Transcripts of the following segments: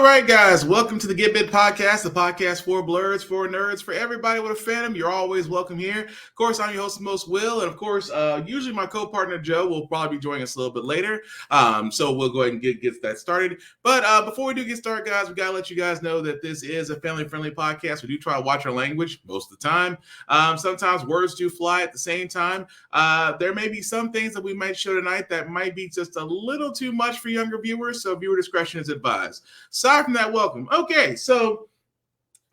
All right, guys, welcome to the Get Bit Podcast, the podcast for blurs, for nerds, for everybody with a fandom. You're always welcome here. Of course, I'm your host, most Will, and of course, usually my co-partner Joe will probably be joining us a little bit later. So we'll go ahead and get that started. But before we do get started, guys, we gotta let you guys know that this is a family-friendly podcast. We do try to watch our language most of the time. Sometimes words do fly at the same time. There may be some things that we might show tonight that might be just a little too much for younger viewers, so viewer discretion is advised. Aside from that, welcome. Okay, so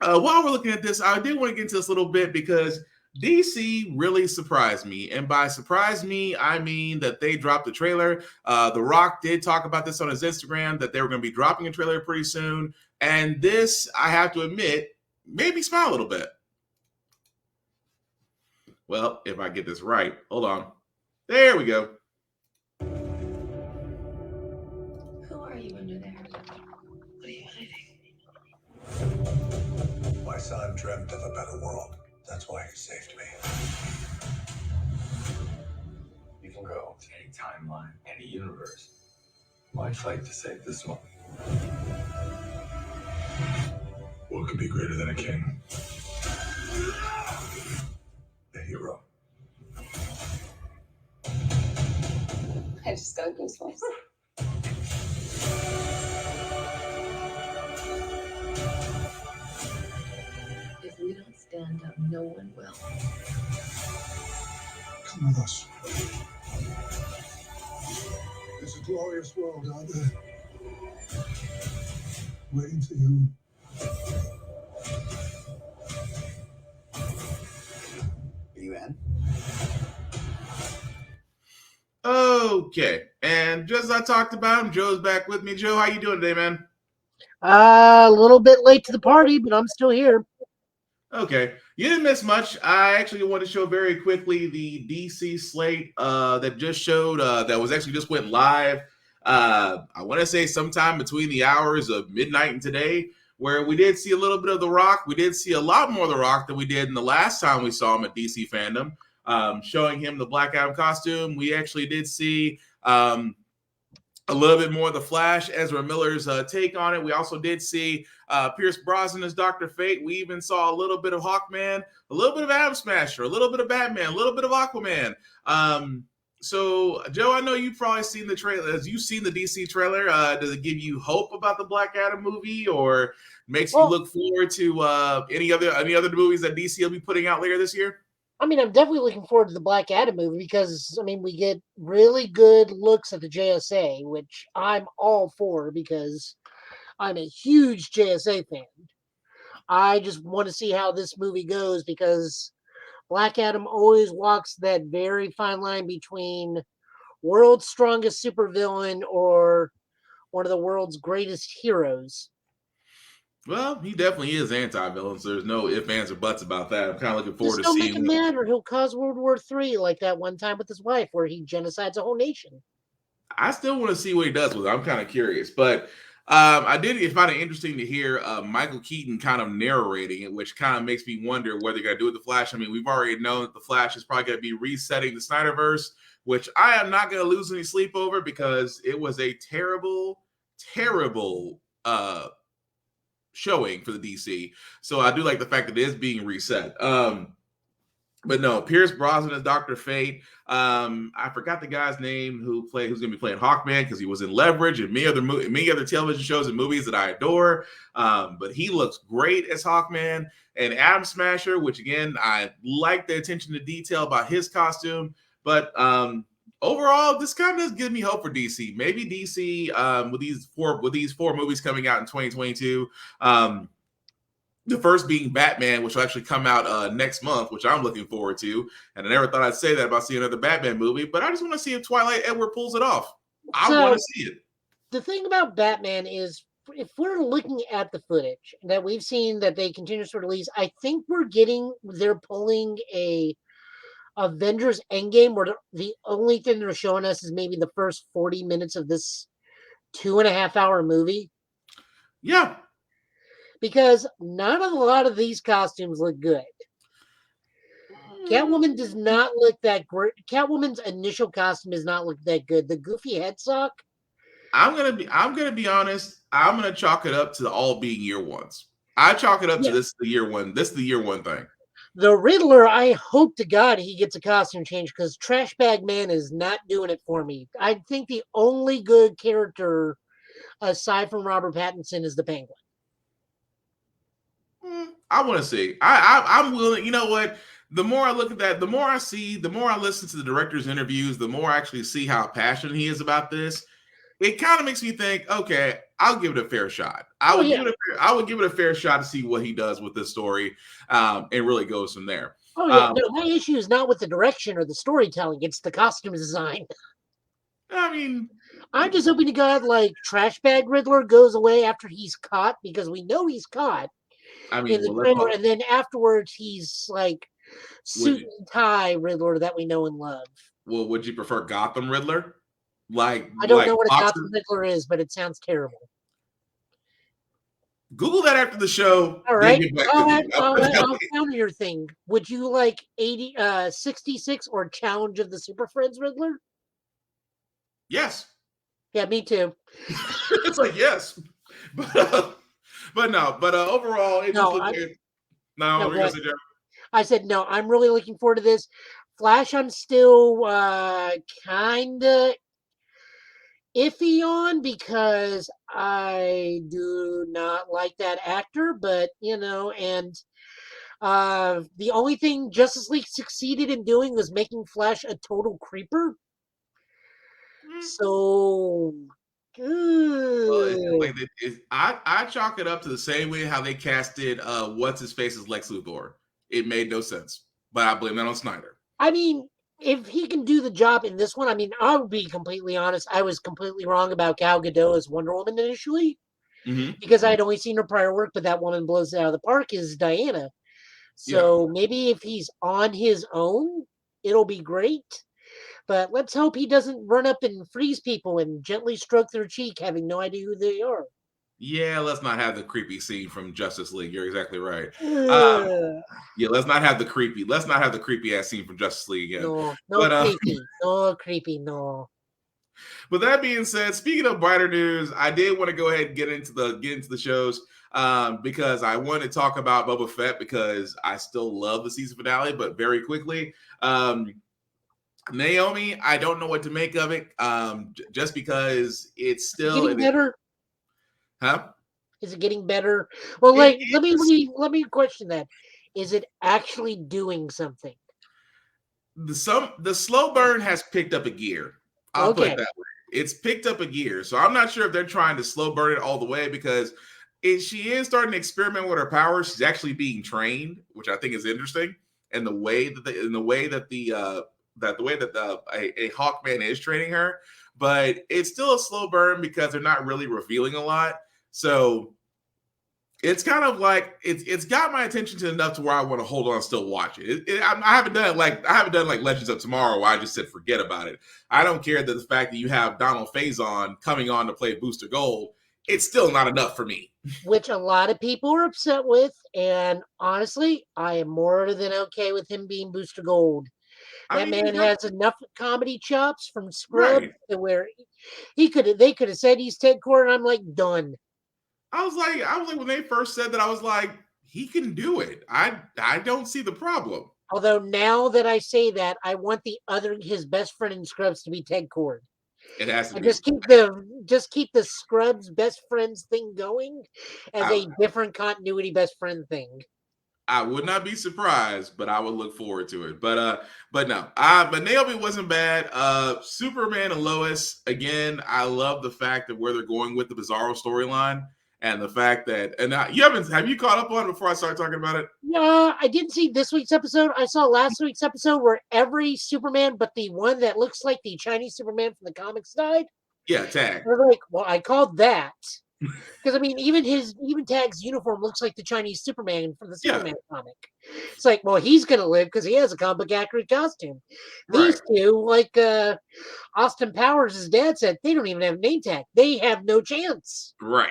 while we're looking at this, I did want to get into this a little bit because DC really surprised me. And by surprised me, I mean that they dropped the trailer. The Rock did talk about this on his Instagram, that they were going to be dropping a trailer pretty soon. And this, I have to admit, made me smile a little bit. Well, if I get this right, hold on. There we go. Who are you under there? What are you hiding? My son dreamt of a better world. That's why he saved me. You can go to any timeline, any universe. Why fight to save this one? What could be greater than a king? A hero. I just got goosebumps. If we don't stand up, no one will. Come with us. There's a glorious world out there. Waiting for you. Are you in? Okay, and just as I talked about him, Joe's back with me. Joe, how you doing today, man? A little bit late to the party, but I'm still here. Okay, you didn't miss much. I actually want to show very quickly the DC slate that just showed, that was actually just went live. I want to say sometime between the hours of midnight and today, where we did see a little bit of The Rock. We did see a lot more of The Rock than we did in the last time we saw him at DC Fandom, showing him the Black Adam costume. We actually did see a little bit more of the Flash, Ezra Miller's take on it. We also did see Pierce Brosnan as Dr. Fate. We even saw a little bit of Hawkman, a little bit of Atom Smasher, a little bit of Batman, a little bit of Aquaman. So, Joe, I know you've probably seen the trailer. Have you seen the DC trailer? Does it give you hope about the Black Adam movie, or makes you look forward to any other movies that DC will be putting out later this year? I mean, I'm definitely looking forward to the Black Adam movie because, I mean, we get really good looks at the JSA, which I'm all for because I'm a huge JSA fan. I just want to see how this movie goes because Black Adam always walks that very fine line between world's strongest supervillain or one of the world's greatest heroes. Well, he definitely is anti-villain, so there's no ifs, ands, or buts about that. I'm kind of looking forward Just to don't seeing. make it matter. He'll cause World War III like that one time with his wife where he genocides a whole nation. I still want to see what he does with it. I'm kind of curious, but I did find it interesting to hear Michael Keaton kind of narrating it, which kind of makes me wonder what they're going to do with the Flash. I mean, we've already known that the Flash is probably going to be resetting the Snyderverse, which I am not going to lose any sleep over because it was a terrible, terrible showing for the DC. So I do like the fact that it is being reset. But no, Pierce Brosnan is Dr. Fate. I forgot the guy's name who's going to be playing Hawkman because he was in Leverage and many other television shows and movies that I adore. But he looks great as Hawkman. And Atom Smasher, which again, I like the attention to detail about his costume. But overall, this kind of does give me hope for DC. Maybe DC with these four movies coming out in 2022. The first being Batman, which will actually come out next month, which I'm looking forward to. And I never thought I'd say that about seeing another Batman movie, but I just want to see if Twilight Edward pulls it off. I want to see it. The thing about Batman is, if we're looking at the footage that we've seen that they continuously release, I think they're pulling a Avengers Endgame where the only thing they're showing us is maybe the first 40 minutes of this 2.5 hour movie. Yeah. Because not a lot of these costumes look good. Catwoman does not look that great. Catwoman's initial costume does not look that good. The goofy head sock I'm gonna be honest. I'm gonna chalk it up to all being year ones. I chalk it up to Yeah. this is the year one. This is the year one thing. The Riddler, I hope to God he gets a costume change because Trash Bag Man is not doing it for me. I think the only good character aside from Robert Pattinson is the Penguin. I want to see. I'm willing. You know what? The more I look at that, the more I see, the more I listen to the director's interviews, the more I actually see how passionate he is about this. It kind of makes me think, okay, I'll give it a fair shot. Oh yeah. I would give it a fair shot to see what he does with this story, and really goes from there. Oh yeah. No, my issue is not with the direction or the storytelling; it's the costume design. I mean, I'm just hoping to God like Trash Bag Riddler goes away after he's caught because we know he's caught in the well, let's trailer, hope. and then afterwards he's like Would suit you, and tie Riddler that we know and love. well, would you prefer Gotham Riddler, I don't know like what a boxer? Gotham Riddler is, but it sounds terrible. Google that after the show. All Then right, get back to me. I'll counter your thing. Would you like 66 or Challenge of the Super Friends Riddler? Yes. Yeah, me too. It's like yes, but no, but overall, it just No, looks. No, no, we're go gonna ahead. say Jeremy. I said no. I'm really looking forward to this. Flash, I'm still kind of iffy on because I do not like that actor, but and the only thing Justice League succeeded in doing was making Flash a total creeper. So, Well, it's just uh, like I chalk it up to the same way how they casted what's his face as Lex Luthor. It made no sense, but I blame that on Snyder. I mean, if he can do the job in this one, I mean, I would be completely honest. I was completely wrong about Gal Gadot as Wonder Woman initially Mm-hmm. because I had only seen her prior work, but that woman blows it out of the park is Diana. Yeah. So maybe if he's on his own, it'll be great. But let's hope he doesn't run up and freeze people and gently stroke their cheek, having no idea who they are. Yeah, let's not have the creepy scene from Justice League. You're exactly right. Ugh. Yeah, let's not have the creepy. Let's not have the creepy ass scene from Justice League again. No, no But creepy, no creepy, no. With that being said, speaking of brighter news, I did want to go ahead and get into the shows because I wanted to talk about Boba Fett because I still love the season finale, but very quickly, Naomi, I don't know what to make of it, just because it's still, Getting better? huh? Is it getting better? Well, It like let is. me question that. Is it actually doing something? The slow burn has picked up a gear. I'll put it Okay. that way. It's picked up a gear. So I'm not sure if they're trying to slow burn it all the way because she is starting to experiment with her powers. She's actually being trained, which I think is interesting. And the way that a Hawkman is training her, but it's still a slow burn because they're not really revealing a lot. So it's kind of like it's got my attention to enough to where I want to hold on and still watch it. I haven't done it like Legends of Tomorrow where I just said forget about it. I don't care that the fact that you have Donald Faison coming on to play Booster Gold, it's still not enough for me. Which a lot of people are upset with, and honestly, I am more than okay with him being Booster Gold. That man has enough comedy chops from Scrubs Right. to where they could have said he's Ted Core, and I'm like done. I was like when they first said that, I was like, he can do it. I don't see the problem. Although now that I say that, I want his best friend in Scrubs to be Ted Cord. It has to And be. just keep the Scrubs best friends thing going as I, a different continuity best friend thing. I would not be surprised, but I would look forward to it. But no. But Naomi wasn't bad. Superman and Lois, again, I love the fact that where they're going with the Bizarro storyline and the fact that have you caught up on it before I start talking about it? Yeah, I didn't see this week's episode. I saw last week's episode where every Superman but the one that looks like the Chinese Superman from the comics died. Yeah, Tag. I was like, well, I called that. Because I mean, even Tag's uniform looks like the Chinese Superman from the Superman comic. It's like, well, he's gonna live because he has a comic book accurate costume. These two, like Austin Powers' dad said, they don't even have a name tag. They have no chance. Right.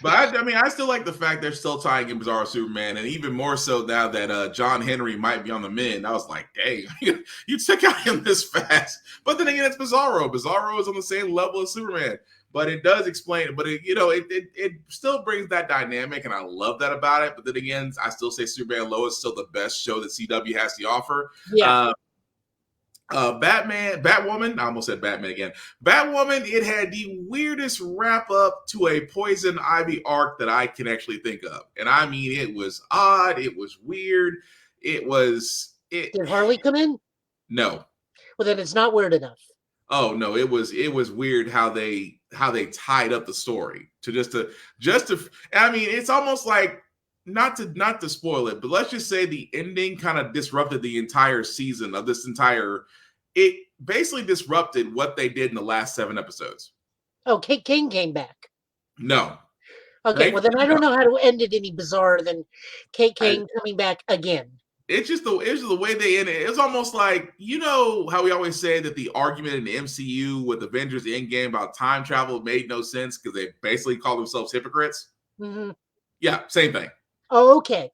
But I still like the fact they're still tying in Bizarro Superman, and even more so now that John Henry might be on the mend. I was like, dang, you took out him this fast. But then again, it's Bizarro. Bizarro is on the same level as Superman. But it does explain, but it still brings that dynamic, and I love that about it. But then again, I still say Superman Lois is still the best show that CW has to offer. Yeah. Batwoman, I almost said Batman again. Batwoman, it had the weirdest wrap up to a Poison Ivy arc that I can actually think of. And I mean, it was odd, it was weird, it. Did Harley come in? No. Well, then it's not weird enough. Oh no, it was weird how they tied up the story to just to I mean, it's almost like not to spoil it, but let's just say the ending kind of disrupted the entire season of this entire. It basically disrupted what they did in the last 7 episodes. Oh, Kate King came back. No. Okay, well then I don't know how to end it any bizarre than Kate King coming back again. It's just the way they end it. It's almost like, you know how we always say that the argument in the MCU with Avengers Endgame about time travel made no sense because they basically call themselves hypocrites. Mm-hmm. Yeah, same thing. Oh, okay.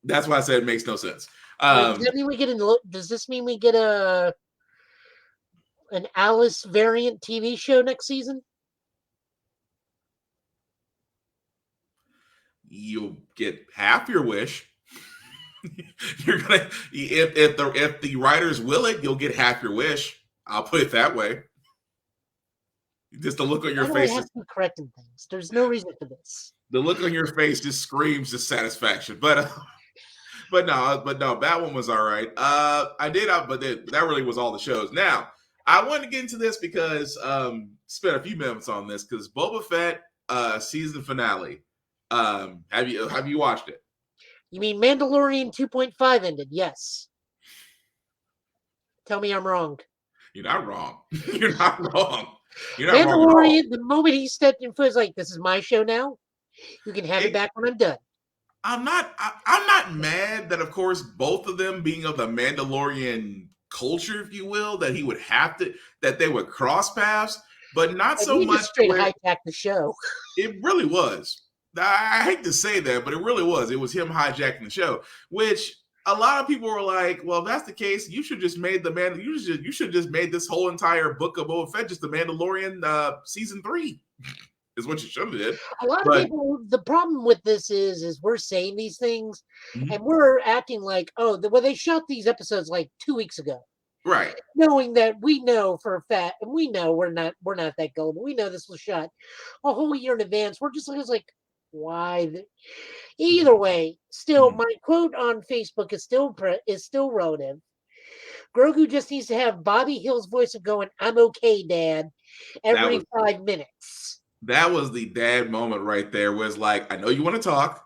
That's why I said it makes no sense. Does that mean we get does this mean we get an Alice variant TV show next season? You'll get half your wish. You're gonna if the writers will it, you'll get half your wish. I'll put it that way. Just the look on your face. Have to be correcting things. There's no reason for this. The look on your face just screams dissatisfaction. But no, Batwoman was all right. That really was all the shows. Now, I wanted to get into this because spent a few minutes on this because Boba Fett season finale. Have you watched it? You mean Mandalorian 2.5 ended? Yes. Tell me I'm wrong. You're not wrong. You're not wrong. You're not Mandalorian, the moment he stepped in foot, was like, this is my show now. You can have it back when I'm done. I'm not mad that, of course, both of them being of the Mandalorian culture, if you will, that he would have to, that they would cross paths, but not so much. Just straight hijacked the show. It really was. I hate to say that, but it really was. It was him hijacking the show, which a lot of people were like, "Well, if that's the case, you should just made the man. You should just made this whole entire book of Boba Fett just the Mandalorian season 3." Is what you should have did. A lot of people. The problem with this is we're saying these things, and we're acting like, oh, they shot these episodes like 2 weeks ago, right? Knowing that we know for a fact, and we know we're not that gullible. We know this was shot a whole year in advance. We're just like, why? Either way, still, my quote on Facebook is still relative. Grogu just needs to have Bobby Hill's voice of going, "I'm okay, Dad," every 5 minutes. That was the dad moment right there. Was like, I know you want to talk.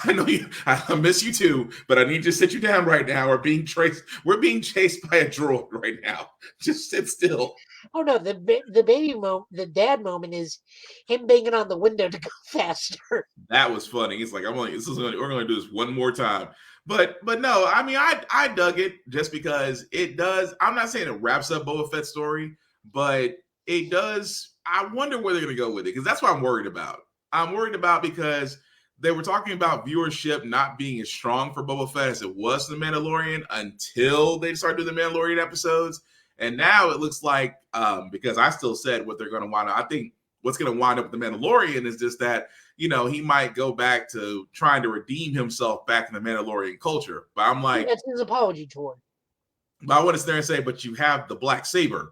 I know you. I miss you too, but I need to sit you down right now. We're being chased by a droid right now. Just sit still. Oh no, the baby moment, the dad moment is him banging on the window to go faster. That was funny. It's like we're going to do this one more time. But no, I mean, I dug it just because it does. I'm not saying it wraps up Boba Fett's story, but it does. I wonder where they're going to go with it because that's what I'm worried about. I'm worried about because they were talking about viewership not being as strong for Boba Fett as it was in The Mandalorian until they started doing the Mandalorian episodes. And now it looks like, because I still said what they're going to wind up. I think what's going to wind up with The Mandalorian is just that, he might go back to trying to redeem himself back in the Mandalorian culture. But I'm like, that's his apology tour. But I want to stand there and say, but you have the black saber.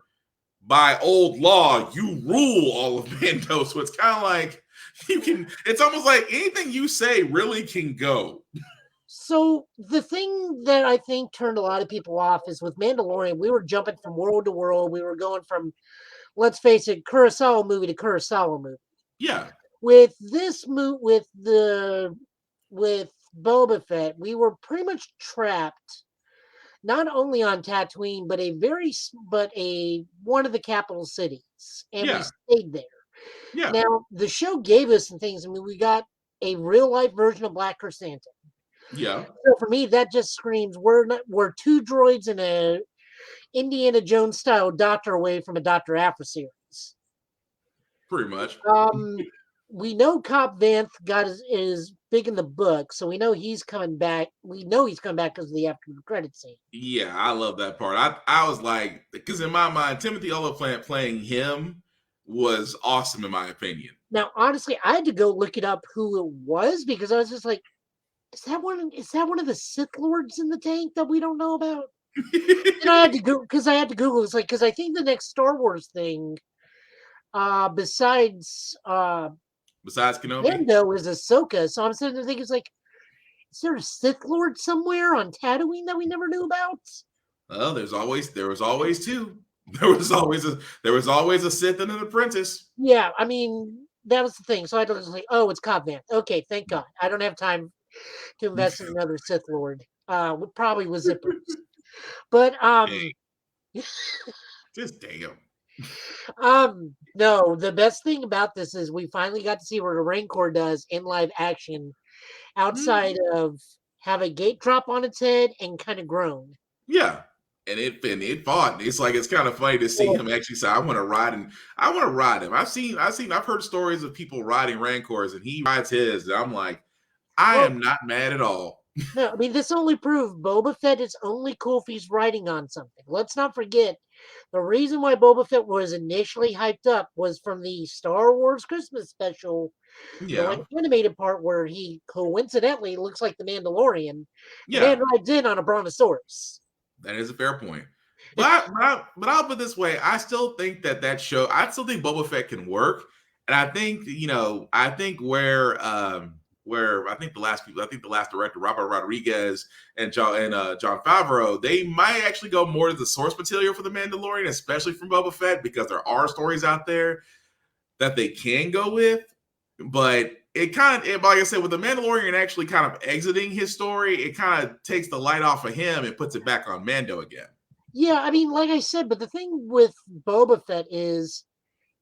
By old law, you rule all of Mando. So it's kind of like it's almost like anything you say really can go. So the thing that I think turned a lot of people off is with Mandalorian, we were jumping from world to world. We were going from, let's face it, Kurosawa movie to Kurosawa movie. Yeah. With this with Boba Fett, we were pretty much trapped not only on Tatooine, but one of the capital cities, and we stayed there. Yeah. Now the show gave us some things. I mean, we got a real life version of Black Chrysanthemum. Yeah. So for me, that just screams we're 2 droids in a Indiana Jones style Doctor away from a Dr. Aphra series. Pretty much. we know Cobb Vanth is big in the book, so we know he's coming back. We know he's coming back because of the after credit scene. Yeah, I love that part. I was like, because in my mind, Timothy Olyphant playing him was awesome in my opinion. Now, honestly, I had to go look it up who it was because I was just like, is that one? Is that one of the Sith Lords in the tank that we don't know about? And I had to go because I had to Google. It's like because I think the next Star Wars thing, besides Besides Kenobi, Mando, is Ahsoka. So I'm sitting there thinking, it's like, is there a Sith Lord somewhere on Tatooine that we never knew about? well, there was always two. There was always a Sith and an apprentice. Yeah, I mean that was the thing. So I was like, oh, it's Cobb Vanth. Okay, thank God. I don't have time to invest in another Sith Lord. Probably with zippers. But Dang, just damn. no, the best thing about this is we finally got to see what a Rancor does in live action outside of have a gate drop on its head and kind of groan. Yeah. And it fought. It's like it's kind of funny to see him actually say, I want to ride him. I've heard stories of people riding Rancors and he rides his. And I'm like, I Well, am not mad at all. no, I mean this only proved Boba Fett is only cool if he's riding on something. Let's not forget the reason why Boba Fett was initially hyped up was from the Star Wars Christmas special, the like Yeah. animated part where he coincidentally looks like the Mandalorian. The Yeah. man rides in on a brontosaurus. That is a fair point. But I'll put it this way. I still think I still think Boba Fett can work. And I think, where I think the last director, Robert Rodriguez and John Favreau, they might actually go more to the source material for The Mandalorian, especially from Boba Fett, because there are stories out there that they can go with. But like I said, with The Mandalorian actually kind of exiting his story, it kind of takes the light off of him and puts it back on Mando again. Yeah, I mean, like I said, but the thing with Boba Fett is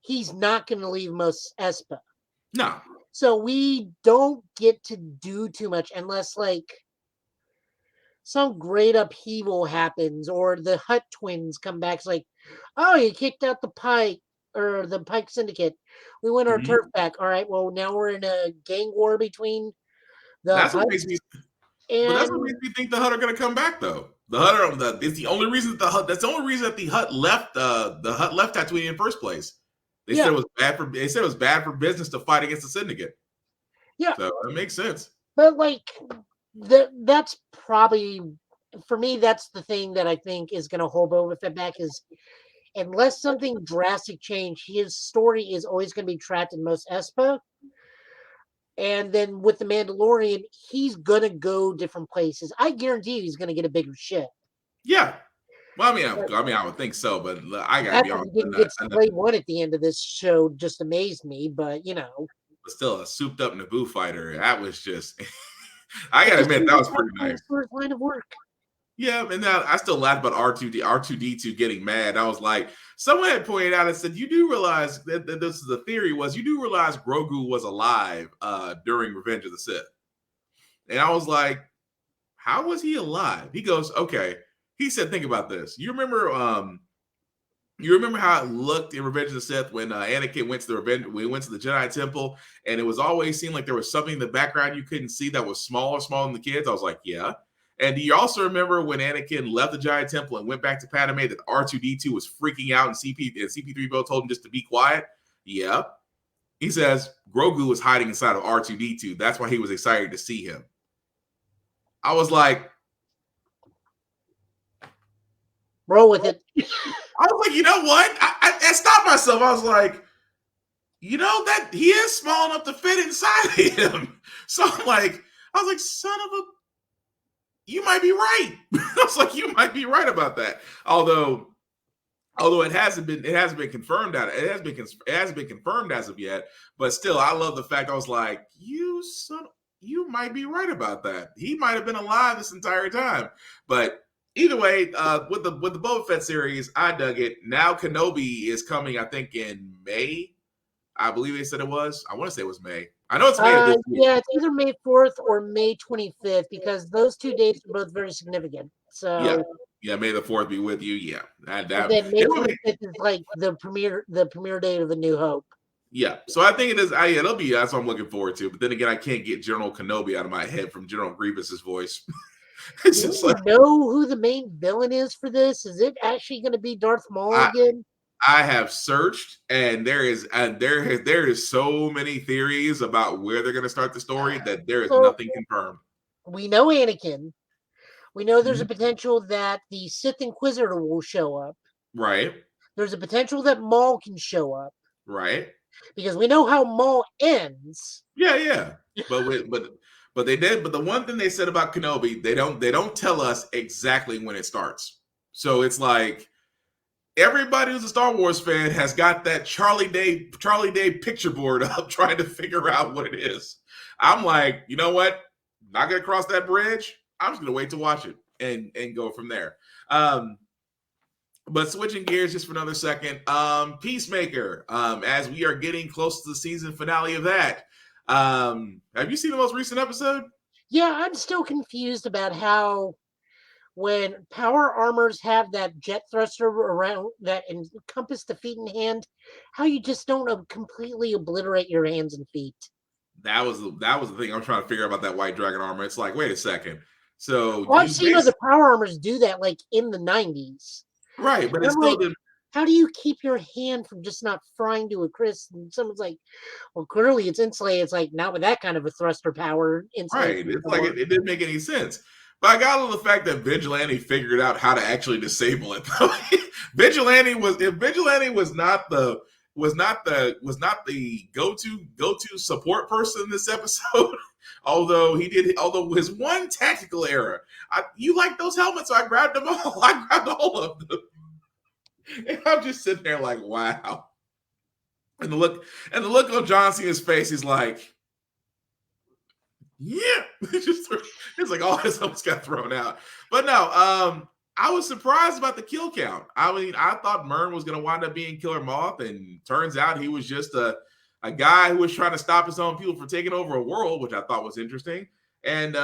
he's not going to leave Mos Espa. No. So we don't get to do too much unless like some great upheaval happens or the Hutt twins come back. It's like, oh, you kicked out the Pike or the Pike Syndicate. We win our Mhm. turf back. All right, well, now we're in a gang war between the That's what makes me. Hutts But that's what and makes me think the Hutt are going to come back, though. The Hutt it's the only reason that the Hutt. That's the only reason that the Hutt left. The Hutt left Tatooine in the first place. They said yeah, it was bad for. They said it was bad for business to fight against the Syndicate. yeah. So it makes sense. But like that's probably for me, that's the thing that I think is going to hold Boba Fett back is unless something drastic change, his story is always going to be trapped in Mos Espa. And then with the Mandalorian, he's gonna go different places. I guarantee he's gonna get a bigger ship. Yeah. Well, But I would think so, but I the gotta fact be that honest. he didn't get Slave One at the end of this show just amazed me. But But still, a souped up Naboo fighter. That was just. I it gotta just admit seems that like was pretty nice. his first line of work. Yeah, and now I still laugh about R2D2 getting mad. I was like, someone had pointed out and said, you do realize that this is the theory was you do realize Grogu was alive during Revenge of the Sith. And I was like, how was he alive? He goes, okay. He said, think about this. You remember how it looked in Revenge of the Sith when Anakin went to the Jedi Temple, and it was always seemed like there was something in the background you couldn't see that was smaller than the kids. I was like, yeah. And do you also remember when Anakin left the Jedi Temple and went back to Padme that R2D2 was freaking out and CP3PO told him just to be quiet? Yeah. He says Grogu was hiding inside of R2D2. That's why he was excited to see him. I was like, Roll with it. you know what? I stopped myself. I was like, that he is small enough to fit inside of him. So I was like, son of a, you might be right. I was like, you might be right about that. Although it hasn't been confirmed it hasn't been confirmed as of yet. But still, I love the fact I was like, you might be right about that. He might have been alive this entire time. But either way, with the Boba Fett series, I dug it. Now Kenobi is coming, I think, in May. I believe they said it was. I want to say it was May. I know it's May of this year. Yeah, it's either May 4th or May 25th because those 2 dates are both very significant. Yeah. So Yeah, May the 4th be with you. Yeah. and then May 25th is like the premiere date of A New Hope. Yeah, so I think it is. It'll be that's what I'm looking forward to. But then again, I can't get General Kenobi out of my head from General Grievous's voice. It's Do just we like know who the main villain is for this? Is it actually going to be Darth Maul I again? I have searched, and there is so many theories about where they're going to start the story that there is So nothing confirmed. we know Anakin. We know there's a Mhm. potential that the Sith Inquisitor will show up. Right, There's a potential that Maul can show up right, because we know how Maul ends. yeah. But they did. But the one thing they said about Kenobi, they don't tell us exactly when it starts. So it's like everybody who's a Star Wars fan has got that Charlie Day picture board up trying to figure out what it is. I'm like, you know what? Not gonna cross that bridge. I'm just gonna wait to watch it and go from there. Um, but switching gears just for another second, Peacemaker. As we are getting close to the season finale of that, have you seen the most recent episode? Yeah, I'm still confused about how when power armors have that jet thruster around that encompass the feet and hand, how you just don't completely obliterate your hands and feet. That was the thing I'm trying to figure out about that white dragon armor. It's like, wait a second. So Well, I've you seen other power armors do that, like in the 90s. right, but And it's I'm still like, the how do you keep your hand from just not frying to a crisp? And someone's like, well, clearly it's insulated. It's like, not with that kind of a thruster power right. insulation It's like power. it didn't make any sense. But I got on the fact that Vigilante figured out how to actually disable it. Vigilante was not the go-to support person in this episode. Although his one tactical error, you like those helmets, so I grabbed them all. I grabbed all of them. And I'm just sitting there like, wow. And the look on John Cena's face is like, yeah. It's like all his hopes got thrown out. But no, I was surprised about the kill count. I mean, I thought Mern was gonna wind up being Killer Moth, and turns out he was just a guy who was trying to stop his own people from taking over a world, which I thought was interesting. And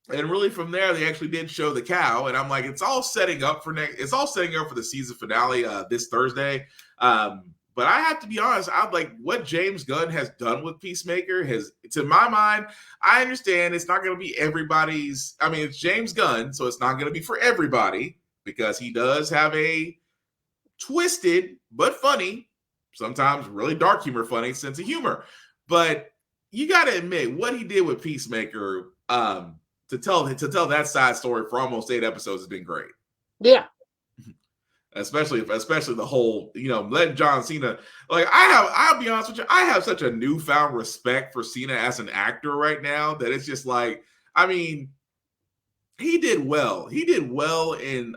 really from there they actually did show the cow, and I'm like, it's all setting up for the season finale this Thursday. But I have to be honest, I like what James Gunn has done with Peacemaker has, to my mind, I understand it's not going to be everybody's. I mean, it's James Gunn, so it's not going to be for everybody because he does have a twisted but funny, sometimes really dark humor, funny sense of humor. But you got to admit what he did with Peacemaker, to tell that side story for almost 8 episodes has been great. Yeah. Especially the whole, letting John Cena, like I'll be honest with you, I have such a newfound respect for Cena as an actor right now that it's just like, I mean, he did well. He did well in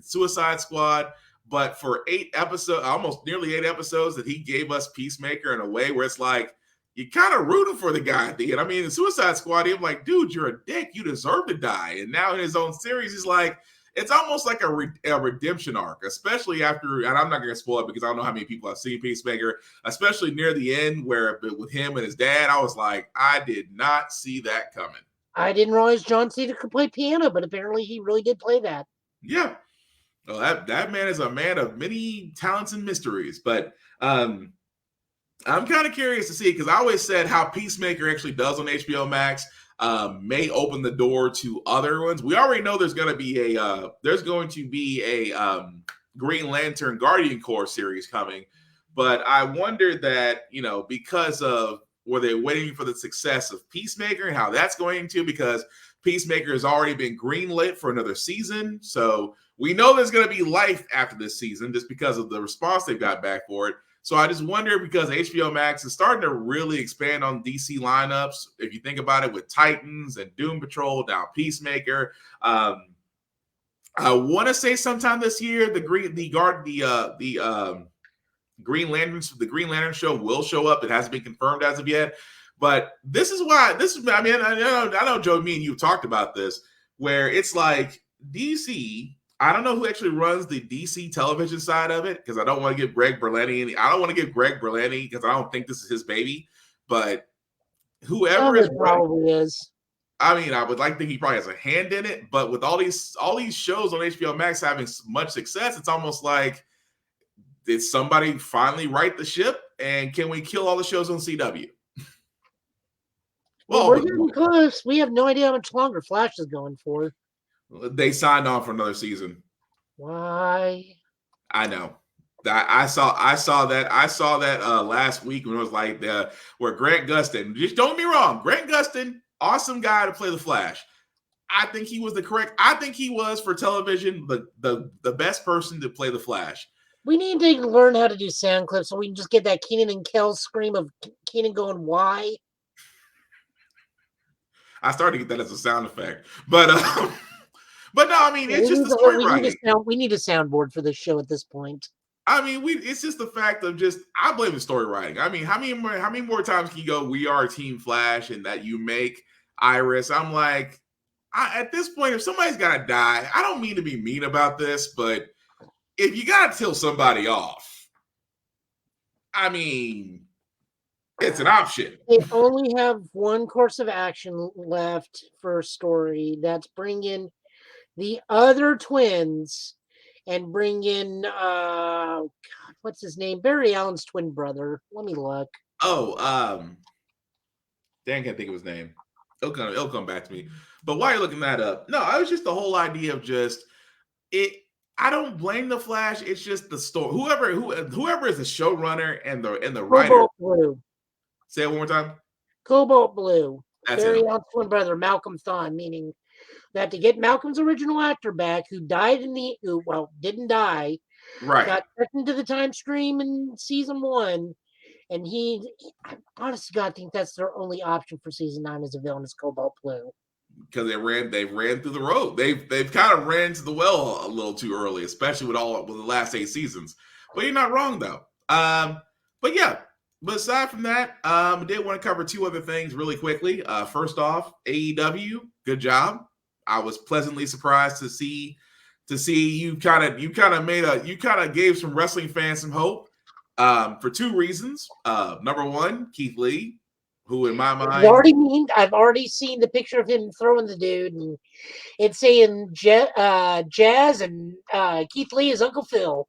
Suicide Squad, but for 8 episodes, almost nearly 8 episodes that he gave us Peacemaker in a way where it's like you kind of rooting for the guy at the end. I mean, in Suicide Squad, I'm like, dude, you're a dick. You deserve to die. And now in his own series, he's like, it's almost like a redemption arc, especially after, and I'm not going to spoil it because I don't know how many people have seen Peacemaker, especially near the end where with him and his dad, I was like, I did not see that coming. I didn't realize John Cena could play piano, but apparently he really did play that. Yeah. Well, that man is a man of many talents and mysteries. But I'm kind of curious to see, because I always said how Peacemaker actually does on HBO Max may open the door to other ones. We already know there's going to be a Green Lantern Guardian Corps series coming, but I wonder that, because of, were they waiting for the success of Peacemaker and how that's going to, because Peacemaker has already been greenlit for another season, so we know there's going to be life after this season just because of the response they've got back for it. So I just wonder, because HBO Max is starting to really expand on DC lineups. If you think about it, with Titans and Doom Patrol, now Peacemaker. I want to say sometime this year, the Green Lantern show will show up. It hasn't been confirmed as of yet, but this is why. I mean, I know, Joe, me and you talked about this, where it's like DC. I don't know who actually runs the DC television side of it, because I don't want to give Greg Berlanti I don't want to give Greg Berlanti, because I don't think this is his baby. But whoever is probably is. I mean, I would like to think he probably has a hand in it. But with all these shows on HBO Max having much success, it's almost like did somebody finally right the ship? And can we kill all the shows on CW? Well, we're getting close. We have no idea how much longer Flash is going for. They signed on for another season. Why? I know. I saw that last week when it was like where Grant Gustin. Just don't get me wrong, Grant Gustin, awesome guy to play the Flash. I think he was for television the best person to play the Flash. We need to learn how to do sound clips so we can just get that Keenan and Kel scream of Keenan going, "Why?" I started to get that as a sound effect, but no, I mean it's just the story writing. We need a soundboard for this show at this point. I mean, it's just the fact of I blame the story writing. I mean, how many more times can you go, "We are Team Flash," and that you make Iris? I'm like, at this point, if somebody's gotta die, I don't mean to be mean about this, but if you gotta kill somebody off, I mean, it's an option. They only have one course of action left for a story. That's bring in the other twins and bring in what's his name? Barry Allen's twin brother. Let me look. Oh, Dan can't think of his name. It'll come back to me. But while you're looking that up, no, I was just the whole idea of it. I don't blame the Flash. It's just the story. Whoever is the showrunner and the writer. Cobalt Blue. Say it one more time. Cobalt Blue. That's Barry him. Allen's twin brother, Malcolm Thon, meaning that to get Malcolm's original actor back, who didn't die, right? Got taken into the time stream in season 1, and I honestly God think that's their only option for season 9 as a villain is Cobalt Blue. Because they ran through the road. They've kind of ran to the well a little too early, especially with the last 8 seasons. But you're not wrong though. But yeah. But aside from that, I did want to cover 2 other things really quickly. First off, AEW, good job. I was pleasantly surprised to see you kind of gave some wrestling fans some hope for 2 reasons. Number 1, Keith Lee, who in my mind I've already seen the picture of him throwing the dude, and it's saying Jazz and Keith Lee is Uncle Phil.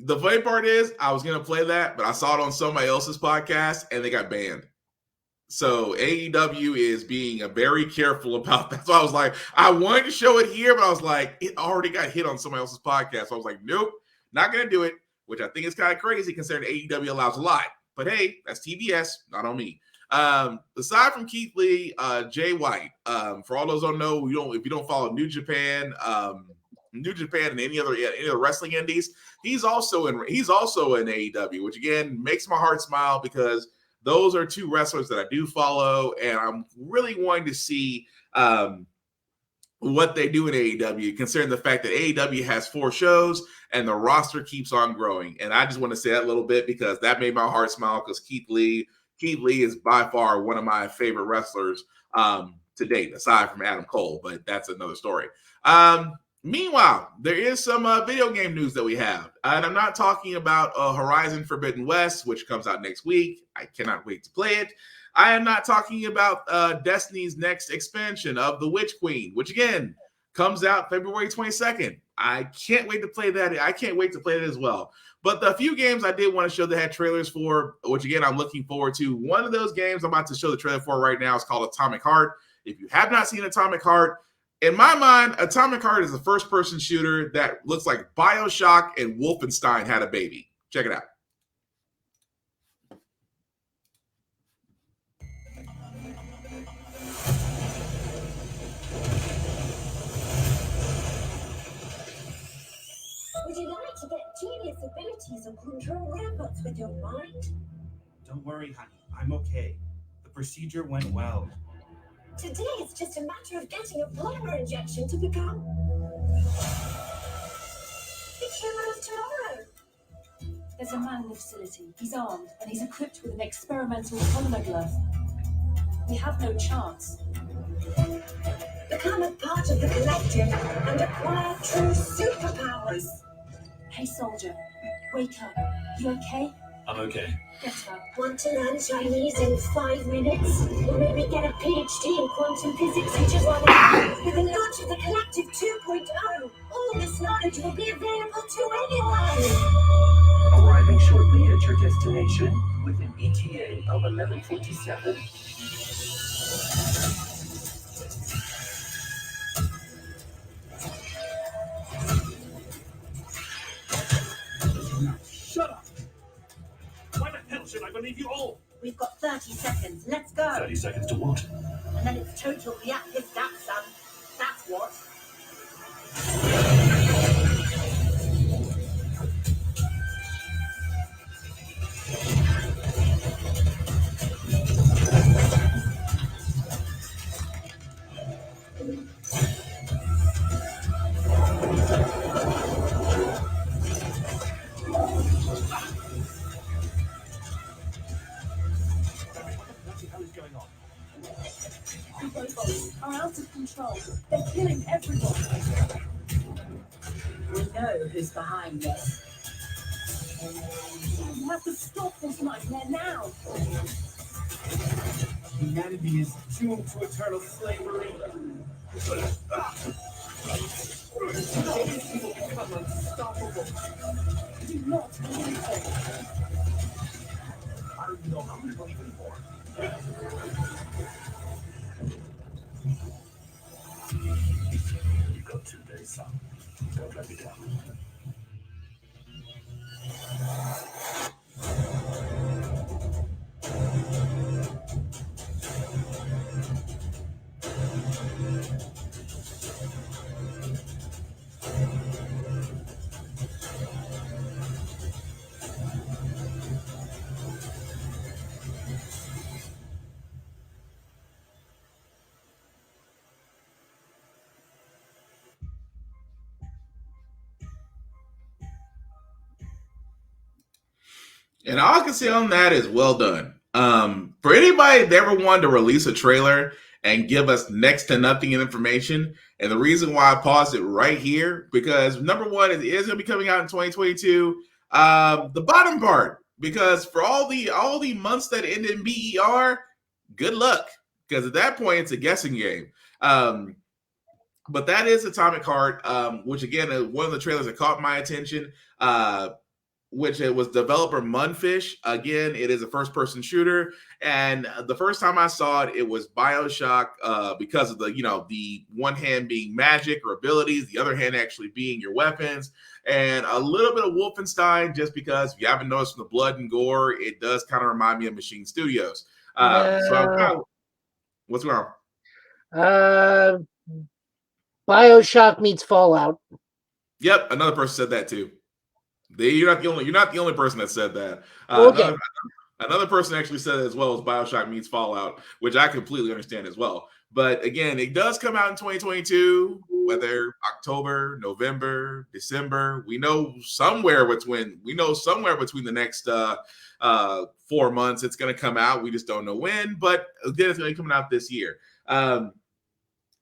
The funny part is I was going to play that, but I saw it on somebody else's podcast and they got banned. So AEW is being very careful about that. So I was like, I wanted to show it here, but I was like, it already got hit on somebody else's podcast. So I was like, nope, not going to do it, which I think is kind of crazy considering AEW allows a lot. But hey, that's TBS, not on me. Aside from Keith Lee, Jay White, for all those who don't know, if you don't follow New Japan and any other wrestling indies, he's also in AEW, which again makes my heart smile because those are 2 wrestlers that I do follow, and I'm really wanting to see what they do in AEW, considering the fact that AEW has 4 shows and the roster keeps on growing. And I just want to say that a little bit because that made my heart smile because Keith Lee is by far one of my favorite wrestlers to date, aside from Adam Cole, but that's another story. Meanwhile, there is some video game news that we have, and I'm not talking about Horizon Forbidden West, which comes out next week. I cannot wait to play it. I am not talking about Destiny's next expansion of The Witch Queen, which again comes out February 22nd. I can't wait to play that. I can't wait to play it as well. But the few games I did want to show that had trailers for, which again I'm looking forward to. One of those games I'm about to show the trailer for right now is called Atomic Heart. If you have not seen Atomic Heart, in my mind, Atomic Heart is a first-person shooter that looks like BioShock and Wolfenstein had a baby. Check it out. Would you like to get genius abilities and control robots with your mind? Don't worry, honey. I'm okay. The procedure went well. Today it's just a matter of getting a polymer injection to become the heroes tomorrow. There's a man in the facility. He's armed and he's equipped with an experimental polymer glove. We have no chance. Become a part of the collective and acquire true superpowers. Hey, soldier, wake up. You okay? I'm okay. Get up. Want to learn Chinese in 5 minutes? Or maybe get a PhD in quantum physics in just 1 hour? With the launch of the Collective 2.0, all this knowledge will be available to anyone. Arriving shortly at your destination with an ETA of 11:47. Shut up! Why the hell should I believe you all? We've got 30 seconds. Let's go. 30 seconds to what? And then it's total reactive gap, son. That's what. What the hell is going on? The robots are out of control. They're killing everyone. We know who's behind this. We have to stop this nightmare now. Humanity is doomed to eternal slavery. These people become unstoppable. Do not believe it. I don't even know how to believe anymore. You got 2 days, son. Don't let me down. And all I can say on that is well done. For anybody that ever wanted to release a trailer and give us next to nothing in information, and the reason why I paused it right here, because number one, it is going to be coming out in 2022. The bottom part, because for all the months that end in BER, good luck, because at that point it's a guessing game. But that is Atomic Heart, which again is one of the trailers that caught my attention. Which it was developer Munfish. Again, it is a first-person shooter, and the first time I saw it, it was BioShock because of the one hand being magic or abilities, the other hand actually being your weapons, and a little bit of Wolfenstein, just because if you haven't noticed from the blood and gore, it does kind of remind me of Machine Studios. What's wrong? BioShock meets Fallout. Yep, another person said that too. You're not the only person that said that. Okay. Another person actually said it as well as BioShock meets Fallout, which I completely understand as well. But again, it does come out in 2022, whether October, November, December. We know somewhere between the next 4 months it's going to come out. We just don't know when. But again, it's going to be coming out this year.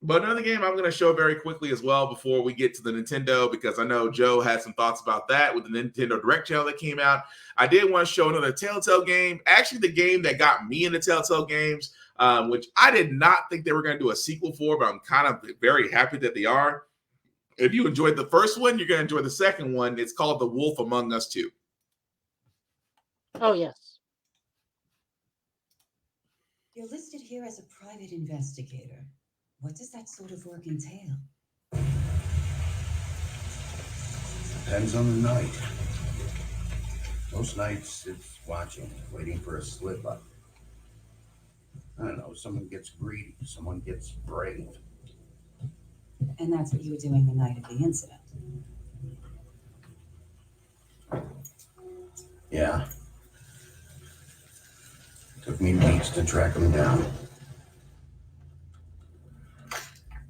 But another game I'm going to show very quickly as well before we get to the Nintendo, because I know Joe had some thoughts about that with the Nintendo Direct channel that came out. I did want to show another Telltale game, actually the game that got me into Telltale games, which I did not think they were going to do a sequel for, but I'm kind of very happy that they are. If you enjoyed the first one, you're going to enjoy the second one. It's called The Wolf Among Us 2. Oh, yes. You're listed here as a private investigator. What does that sort of work entail? Depends on the night. Most nights it's watching, waiting for a slip up. I don't know, someone gets greedy, someone gets brave. And that's what you were doing the night of the incident. Yeah. Took me weeks to track them down.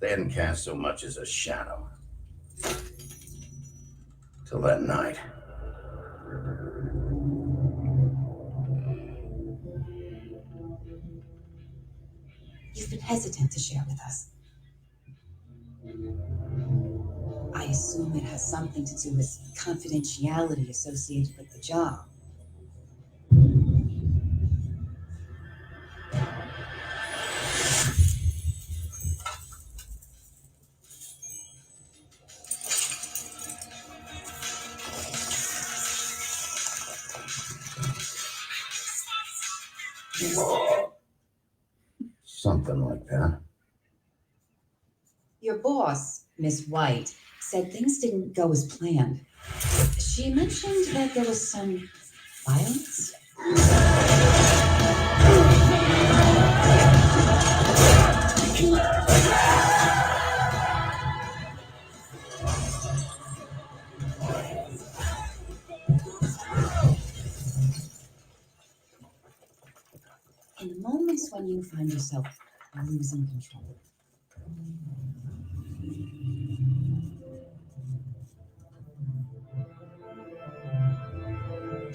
They hadn't cast so much as a shadow. Till that night. You've been hesitant to share with us. I assume it has something to do with confidentiality associated with the job. Something like that. Your boss, Miss White, said things didn't go as planned. She mentioned that there was some violence. In the moments when you find yourself losing control,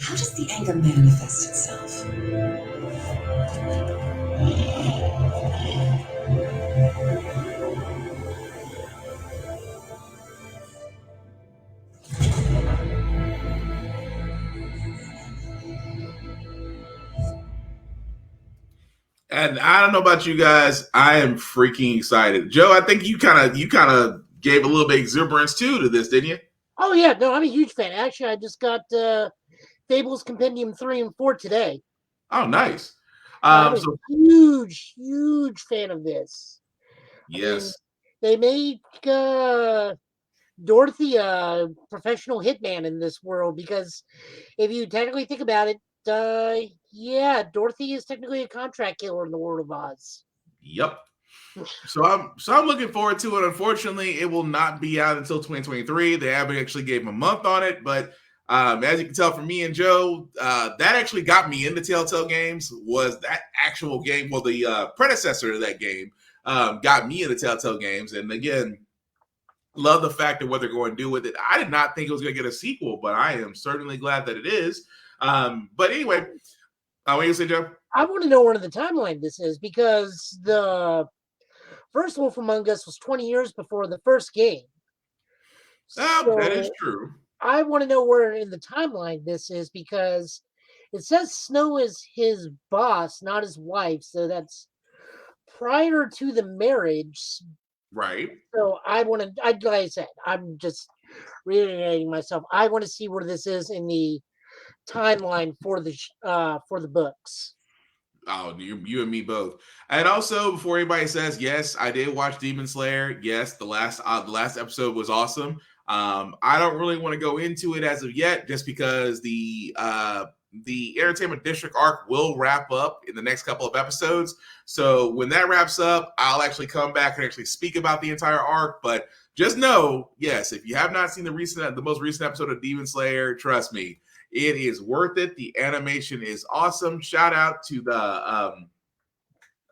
how does the anger manifest itself? And I don't know about you guys, I am freaking excited. Joe, I think you kind of gave a little bit of exuberance too to this, didn't you? Oh yeah, no, I'm a huge fan. Actually, I just got Fables Compendium 3 and 4 today. Oh, nice. I'm a So huge fan of this. I mean, yes, they make Dorothy a professional hitman in this world because if you technically think about it, yeah, Dorothy is technically a contract killer in the world of Oz. yep. So I'm looking forward to it. Unfortunately, it will not be out until 2023. They haven't actually gave him a month on it, but as you can tell from me and Joe, that actually got me into Telltale games. Was that actual game? Well, the predecessor to that game got me into Telltale games, and again, love the fact that what they're going to do with it. I did not think it was going to get a sequel, but I am certainly glad that it is. But anyway, what do you say, Joe? I want to know where in the timeline this is because the first Wolf Among Us was 20 years before the first game. That is So true. I want to know where in the timeline this is because it says Snow is his boss, not his wife. So that's prior to the marriage. Right. So I want to, like I said, I'm just reiterating myself. I want to see where this is in the timeline for the books. Oh, you and me both. And also, before anybody says yes, I did watch Demon Slayer. Yes, the last episode was awesome. I don't really want to go into it as of yet, just because the Entertainment District arc will wrap up in the next couple of episodes. So when that wraps up, I'll actually come back and actually speak about the entire arc. But just know, yes, if you have not seen the most recent episode of Demon Slayer, trust me, it is worth it. The animation is awesome. Shout out to the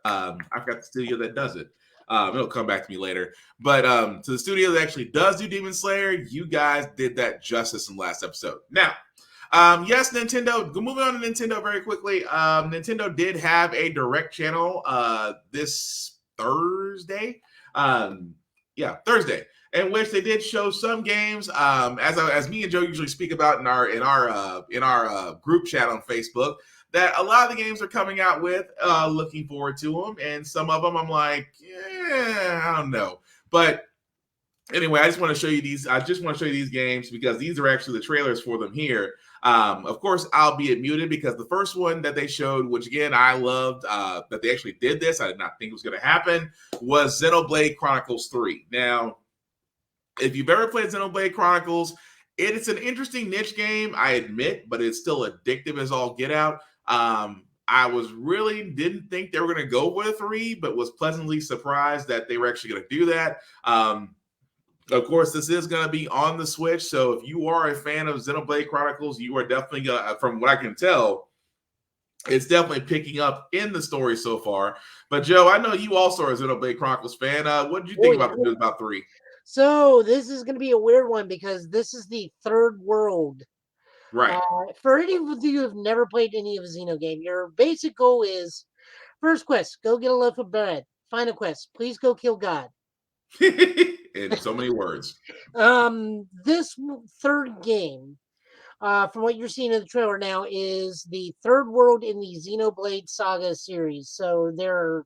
I forgot the studio that does it. It'll come back to me later. But to the studio that actually does do Demon Slayer, you guys did that justice in the last episode. Now, yes, Nintendo. Moving on to Nintendo very quickly. Nintendo did have a direct channel this Thursday. Thursday, in which they did show some games. As me and Joe usually speak about in our group chat on Facebook, that a lot of the games are coming out with. Looking forward to them, and some of them I'm like, I don't know, but. Anyway, I just want to show you these games because these are actually the trailers for them here. Of course, I'll be muted because the first one that they showed, which again I loved, that they actually did this. I did not think it was going to happen. Was Xenoblade Chronicles 3. Now, if you've ever played Xenoblade Chronicles, it's an interesting niche game, I admit, but it's still addictive as all get out. I didn't think they were going to go with a 3, but was pleasantly surprised that they were actually going to do that. Of course, this is going to be on the Switch, so if you are a fan of Xenoblade Chronicles, you are definitely going to, from what I can tell, it's definitely picking up in the story so far. But Joe, I know you also are a Xenoblade Chronicles fan. What did you think about the news about 3? So this is going to be a weird one because this is the third world. Right. For any of you who have never played any of a Xeno game, your basic goal is first quest, go get a loaf of bread. Final quest, please go kill God. In so many words. This third game, from what you're seeing in the trailer now, is the third world in the Xenoblade Saga series. So there are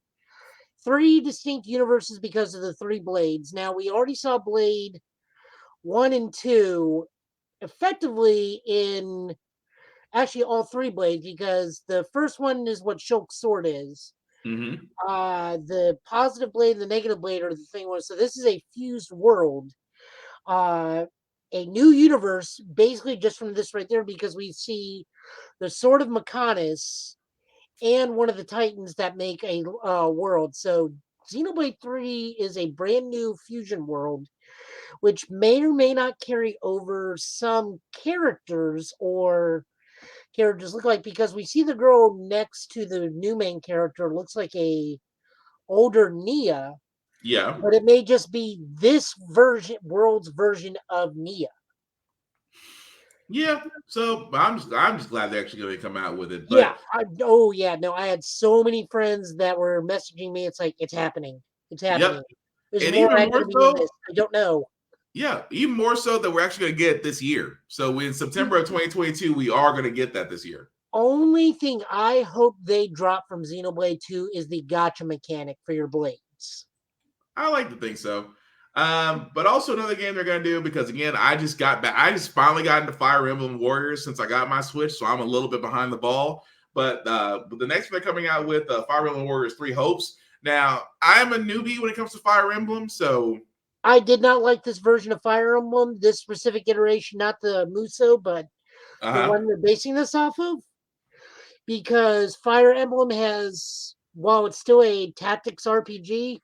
3 distinct universes because of the 3 blades. Now, we already saw Blade 1 and 2 effectively in Actually, all three blades, because the first one is what Shulk's sword is. Mm-hmm. The positive blade and the negative blade are the thing was. So this is a fused world, a new universe, basically just from this right there, because we see the sword of Mechanis and one of the Titans that make a world. So Xenoblade 3 is a brand new fusion world, which may or may not carry over some characters or characters look like, because we see the girl next to the new main character looks like a older Nia, Yeah. but it may just be this world's version of Nia. Yeah. So I'm just glad they're actually going to come out with it. But Yeah. I had so many friends that were messaging me. It's like, it's happening. It's happening. yep. There's And more even going more to be in so, this. I don't know. yeah, even more so that we're actually going to get it this year. So in September of 2022, we are going to get that this year. Only thing I hope they drop from Xenoblade 2 is the gotcha mechanic for your blades. I like to think so. But also another game they're going to do, because again, I just got back. I just finally got into Fire Emblem Warriors since I got my Switch, so I'm a little bit behind the ball. But the next one they're coming out with, Fire Emblem Warriors 3 Hopes. Now, I'm a newbie when it comes to Fire Emblem, so I did not like this version of Fire Emblem, this specific iteration, not the Muso, but the one they're basing this off of. Because Fire Emblem has, while it's still a tactics RPG,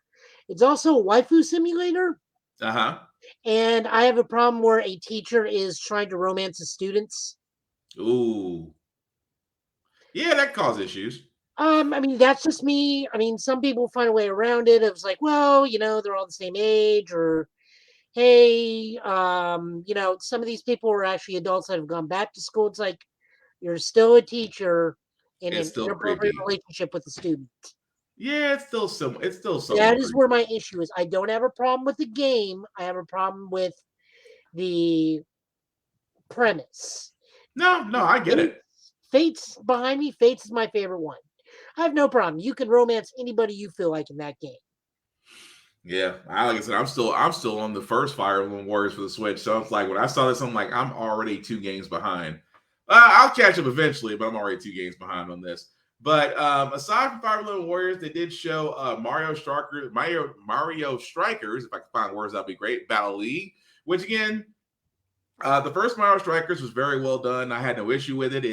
it's also a waifu simulator. And I have a problem where a teacher is trying to romance his students. Ooh. Yeah, that causes issues. I mean, that's just me. I mean, some people find a way around it. It's like, well, they're all the same age, or hey, some of these people are actually adults that have gone back to school. It's like, you're still a teacher in It's an still inappropriate creepy. relationship with a student. Yeah, it's still somewhat That is creepy. where my issue is. I don't have a problem with the game. I have a problem with the premise. No, I get it. Fate's behind me. Fate's is my favorite one. I have no problem. You can romance anybody you feel like in that game. Yeah, like I said, I'm still on the first Fire Emblem Warriors for the Switch. So it's like when I saw this, I'm like, I'm already 2 games behind. I'll catch up eventually, but I'm already 2 games behind on this. But aside from Fire Emblem Warriors, they did show Mario Strikers, if I can find words, that'd be great. Battle League, which again, the first Mario Strikers was very well done. I had no issue with it.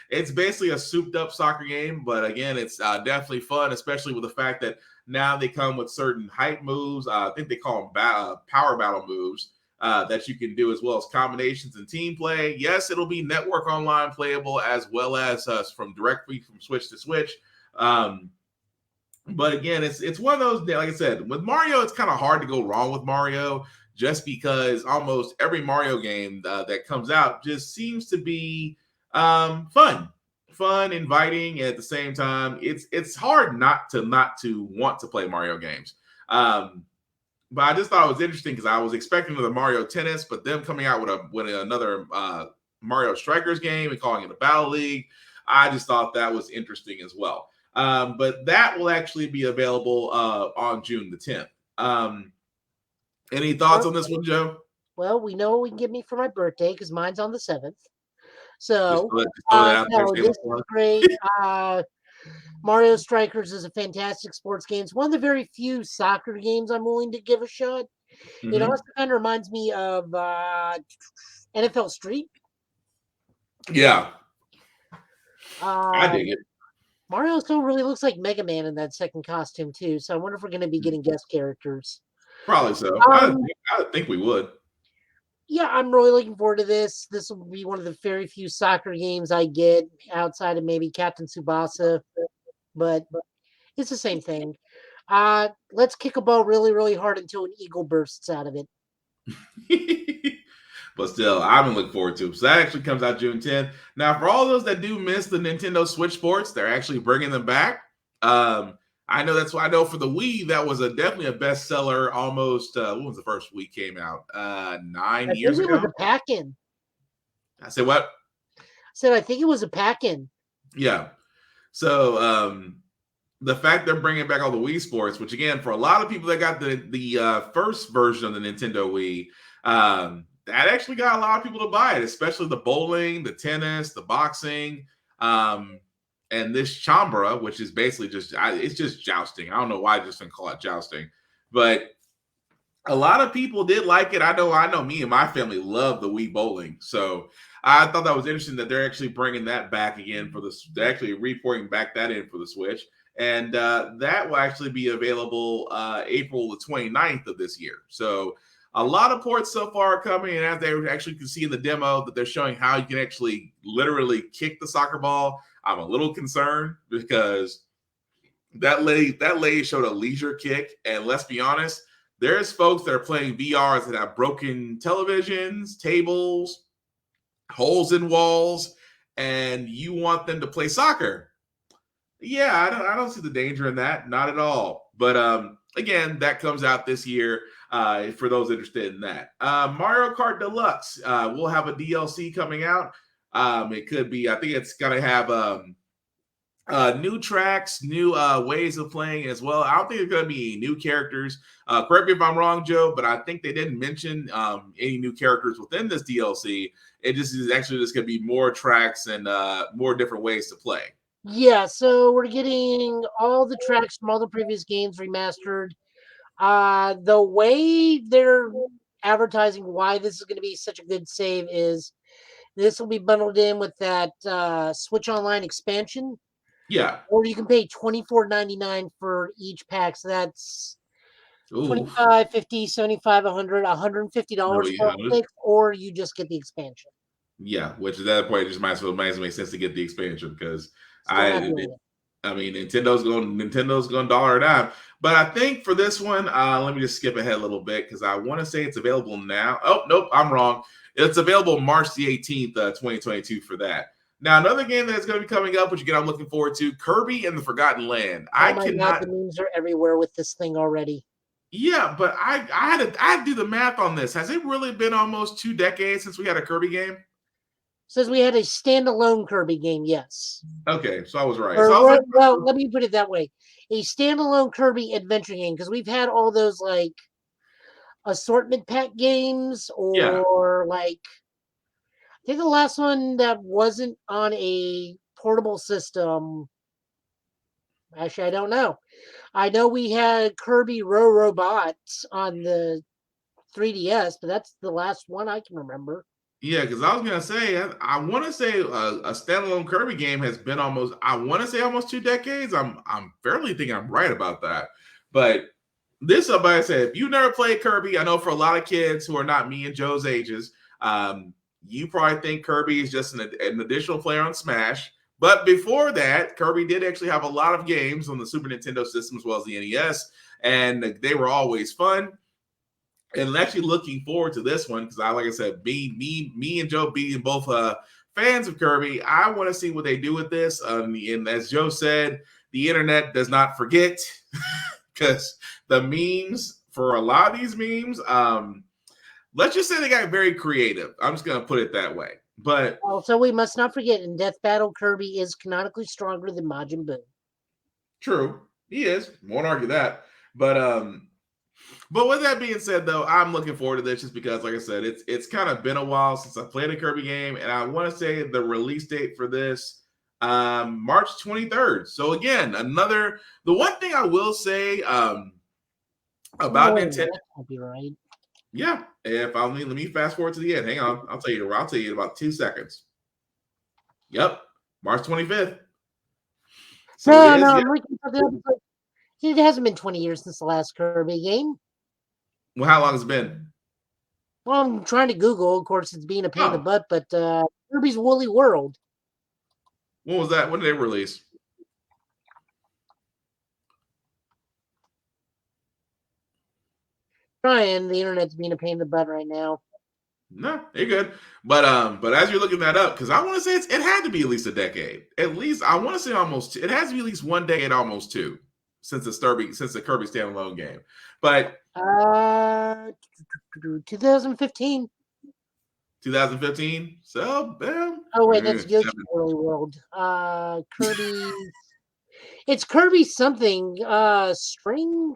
It's basically a souped up soccer game, but again, it's definitely fun, especially with the fact that now they come with certain hype moves. I think they call them power battle moves that you can do, as well as combinations and team play. Yes, it'll be network online playable, as well as directly from Switch to Switch. But again, it's one of those, like I said, with Mario, it's kind of hard to go wrong with Mario, just because almost every Mario game that comes out just seems to be fun, inviting. At the same time, it's hard not to want to play Mario games. But I just thought it was interesting because I was expecting the Mario Tennis, but them coming out with another Mario Strikers game and calling it a Battle League, I just thought that was interesting as well. But that will actually be available on June the 10th. Any thoughts on this one, Joe? Well, we know what we can get me for my birthday because mine's on the 7th. So, just throw that out there, no, this is great. Mario Strikers is a fantastic sports game. It's one of the very few soccer games I'm willing to give a shot. Mm-hmm. It also kind of reminds me of NFL Street. Yeah. I dig it. Mario still really looks like Mega Man in that second costume, too. So I wonder if we're going to be getting guest characters. Probably so. I think we would. Yeah, I'm really looking forward to this. This will be one of the very few soccer games I get outside of maybe Captain Tsubasa, but it's the same thing. Let's kick a ball really, really hard until an eagle bursts out of it. But still, I've been looking forward to it. So that actually comes out June 10th. Now, for all those that do miss the Nintendo Switch sports, they're actually bringing them back. I know that's why I know for the Wii, that was definitely a bestseller almost, what was the first Wii came out? 9 years ago? I think it was a pack-in. I said what? I said I think it was a pack-in. Yeah. So the fact they're bringing back all the Wii sports, which again, for a lot of people that got the first version of the Nintendo Wii, that actually got a lot of people to buy it, especially the bowling, the tennis, the boxing, and this chambra, which is basically it's just jousting. I don't know why I just didn't call it jousting, but a lot of people did like it. I know me and my family love the Wii bowling. So I thought that was interesting that they're actually bringing that back again they're actually reporting back that in for the Switch. And that will actually be available April the 29th of this year. So a lot of ports so far are coming. And as they actually can see in the demo that they're showing how you can actually literally kick the soccer ball, I'm a little concerned because that lady showed a leisure kick. And let's be honest, there's folks that are playing VRs that have broken televisions, tables, holes in walls, and you want them to play soccer. Yeah, I don't see the danger in that, not at all. But again, that comes out this year for those interested in that. Mario Kart Deluxe will have a DLC coming out. It could be, I think it's gonna have new tracks, new ways of playing as well. I don't think there's going to be new characters. Correct me if I'm wrong, Joe, but I think they didn't mention any new characters within this DLC. It just is actually just going to be more tracks and more different ways to play. Yeah, so we're getting all the tracks from all the previous games remastered. The way they're advertising why this is going to be such a good save is this will be bundled in with that Switch Online expansion. Yeah. Or you can pay $24.99 for each pack. So that's Ooh. 25, 50, 75, 100, $150 for all six, or you just get the expansion. Yeah, which at that point it just might as well make sense to get the expansion because Nintendo's going dollar a dime. But I think for this one, let me just skip ahead a little bit because I want to say it's available now. Oh, nope, I'm wrong. It's available March the 18th, 2022 for that. Now, another game that's going to be coming up, which again I'm looking forward to, Kirby and the Forgotten Land. Oh my God, the memes are everywhere with this thing already. Yeah, but I had to do the math on this. Has it really been almost 2 decades since we had a Kirby game? Says we had a standalone Kirby game, yes. Okay, so I was right. Well, let me put it that way. A standalone Kirby adventure game, because we've had all those like assortment pack games or like I think the last one that wasn't on a portable system. Actually, I don't know. I know we had Kirby Robot on the 3DS, but that's the last one I can remember. Yeah, because I was gonna say I want to say a standalone Kirby game has been almost 2 decades. I'm fairly thinking I'm right about that. But this somebody said if you never played Kirby, I know for a lot of kids who are not me and Joe's ages, you probably think Kirby is just an additional player on Smash. But before that, Kirby did actually have a lot of games on the Super Nintendo system as well as the NES, and they were always fun. And actually looking forward to this one because like I said, me and Joe being both fans of Kirby, I want to see what they do with this. And as Joe said, the internet does not forget because the memes for a lot of these memes, let's just say they got very creative. I'm just gonna put it that way. But also, we must not forget in Death Battle, Kirby is canonically stronger than Majin Buu. True, he is. Won't argue that. But with that being said, though, I'm looking forward to this just because, like I said, it's kind of been a while since I played a Kirby game, and I want to say the release date for this March 23rd. So again, the one thing I will say about Nintendo. I'll be right. Yeah, let me fast forward to the end. Hang on, I'll tell you in about 2 seconds. Yep, March 25th. So I'm looking for the episode. It hasn't been 20 years since the last Kirby game. Well, how long has it been? Well, I'm trying to Google. Of course, it's being a pain in the butt, but Kirby's Woolly World. When was that? When did they release? Trying. The internet's being a pain in the butt right now. No, you're good. But as you're looking that up, because I want to say it had to be at least a decade. At least I want to say almost. It has to be at least 1 decade, almost 2, since the Kirby standalone game. But 2015. 2015. So, oh wait, that's Yoshi's Woolly World. Kirby. It's Kirby something. String.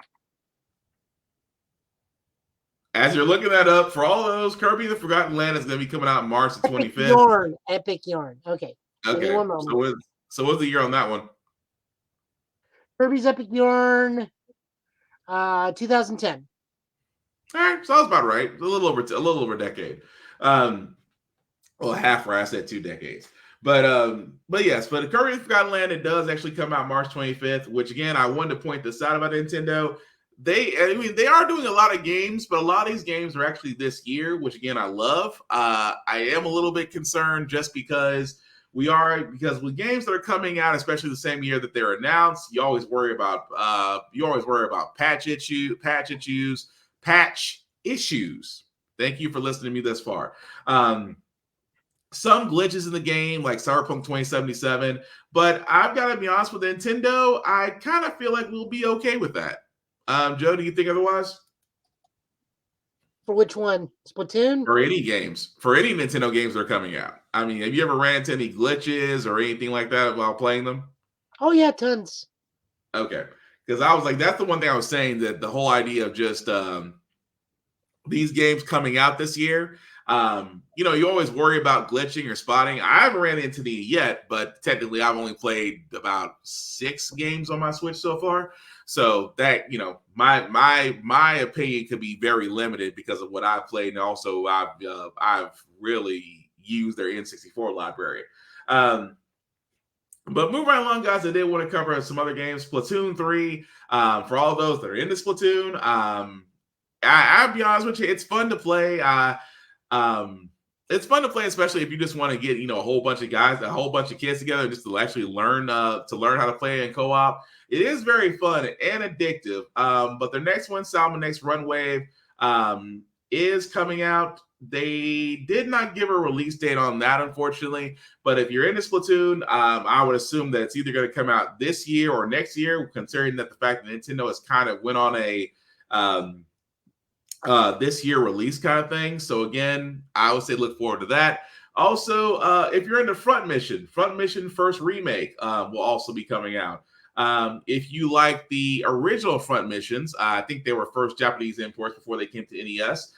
As you're looking that up, for all those, Kirby the Forgotten Land is going to be coming out March the 25th. Epic yarn. Okay. Give me Okay. one moment. So what's the year on that one? Kirby's Epic Yarn, 2010. All right, so that's about right. A little over a decade. Well, half where I said 2 decades. But yes, but Kirby the Forgotten Land, it does actually come out March 25th, which again, I wanted to point this out about Nintendo. They are doing a lot of games, but a lot of these games are actually this year, which again, I love. I am a little bit concerned just because with games that are coming out, especially the same year that they're announced, you always worry about patch issues. Thank you for listening to me this far. Some glitches in the game, like Cyberpunk 2077, but I've got to be honest with Nintendo, I kind of feel like we'll be okay with that. Joe, do you think otherwise? For which one? Splatoon? For any Nintendo games that are coming out. I mean, have you ever ran into any glitches or anything like that while playing them? Oh yeah, tons. Okay, because I was like, that's the one thing I was saying, that the whole idea of just these games coming out this year. You always worry about glitching or spotting. I haven't ran into any yet, but technically I've only played about 6 games on my Switch so far. So that, my opinion could be very limited because of what I've played. And also I've really used their N64 library. But moving right along, guys, I did want to cover some other games. Splatoon 3, for all those that are into Splatoon, I'll be honest with you, it's fun to play. It's fun to play, especially if you just want to get a whole bunch of kids together just to actually learn how to play in co-op. It is very fun and addictive. But their next one, Salmon Next Runway, is coming out. They did not give a release date on that, unfortunately. But if you're into Splatoon, I would assume that it's either going to come out this year or next year, considering that the fact that Nintendo has kind of went on a this year release kind of thing. So again, I would say look forward to that. Also, if you're into Front Mission First Remake will also be coming out. If you like the original Front Missions, I think they were first Japanese imports before they came to NES.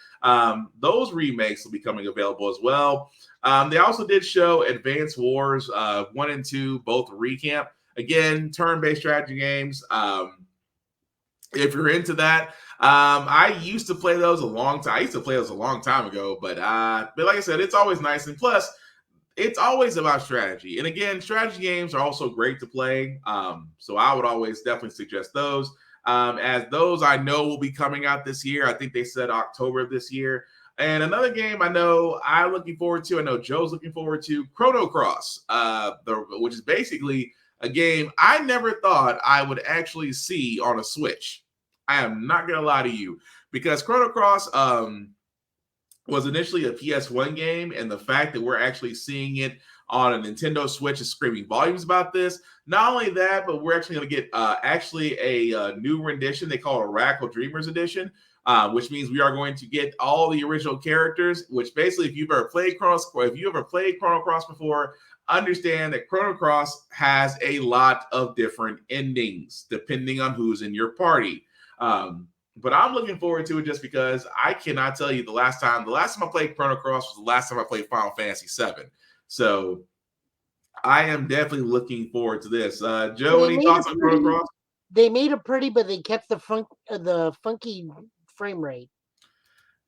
Those remakes will be coming available as well. They also did show Advance Wars 1 and 2, both recamp. Again, turn-based strategy games. If you're into that, I used to play those a long time ago, but like I said, it's always nice, and plus, it's always about strategy. And again, strategy games are also great to play. So I would always definitely suggest those. As those I know will be coming out this year. I think they said October of this year. And another game I know I'm looking forward to, I know Joe's looking forward to, Chrono Cross, which is basically a game I never thought I would actually see on a Switch. I am not going to lie to you, because Chrono Cross was initially a PS1 game, and the fact that we're actually seeing it on a Nintendo Switch is screaming volumes about this. Not only that, but we're actually going to get a new rendition. They call it a Radical Dreamers edition, which means we are going to get all the original characters, which basically, if you've ever played Chrono Cross before, understand that Chrono Cross has a lot of different endings depending on who's in your party. But I'm looking forward to it just because I cannot tell you the last time I played Chrono Cross was the last time I played Final Fantasy VII. So I am definitely looking forward to this. Joe, any thoughts on Chrono Cross? They made it pretty, but they kept the funky frame rate.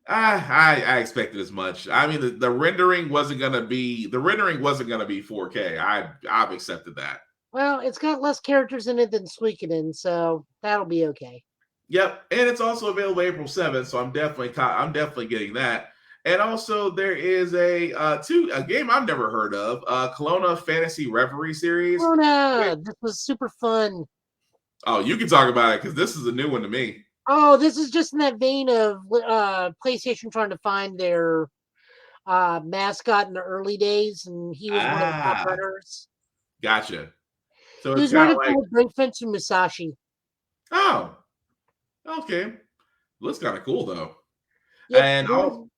I expected as much. I mean, the rendering wasn't gonna be 4K. I've accepted that. Well, it's got less characters in it than Suikoden, so that'll be okay. Yep, and it's also available April 7th, so I'm definitely getting that. And also there is a game I've never heard of, Kelowna Fantasy Reverie series. Kelowna, this was super fun. Oh, you can talk about it because this is a new one to me. Oh, this is just in that vein of PlayStation trying to find their mascot in the early days, and he was one of the top runners. Gotcha. So he was running for Great Fencer Musashi. Oh, okay. Looks kind of cool though. Yep, and go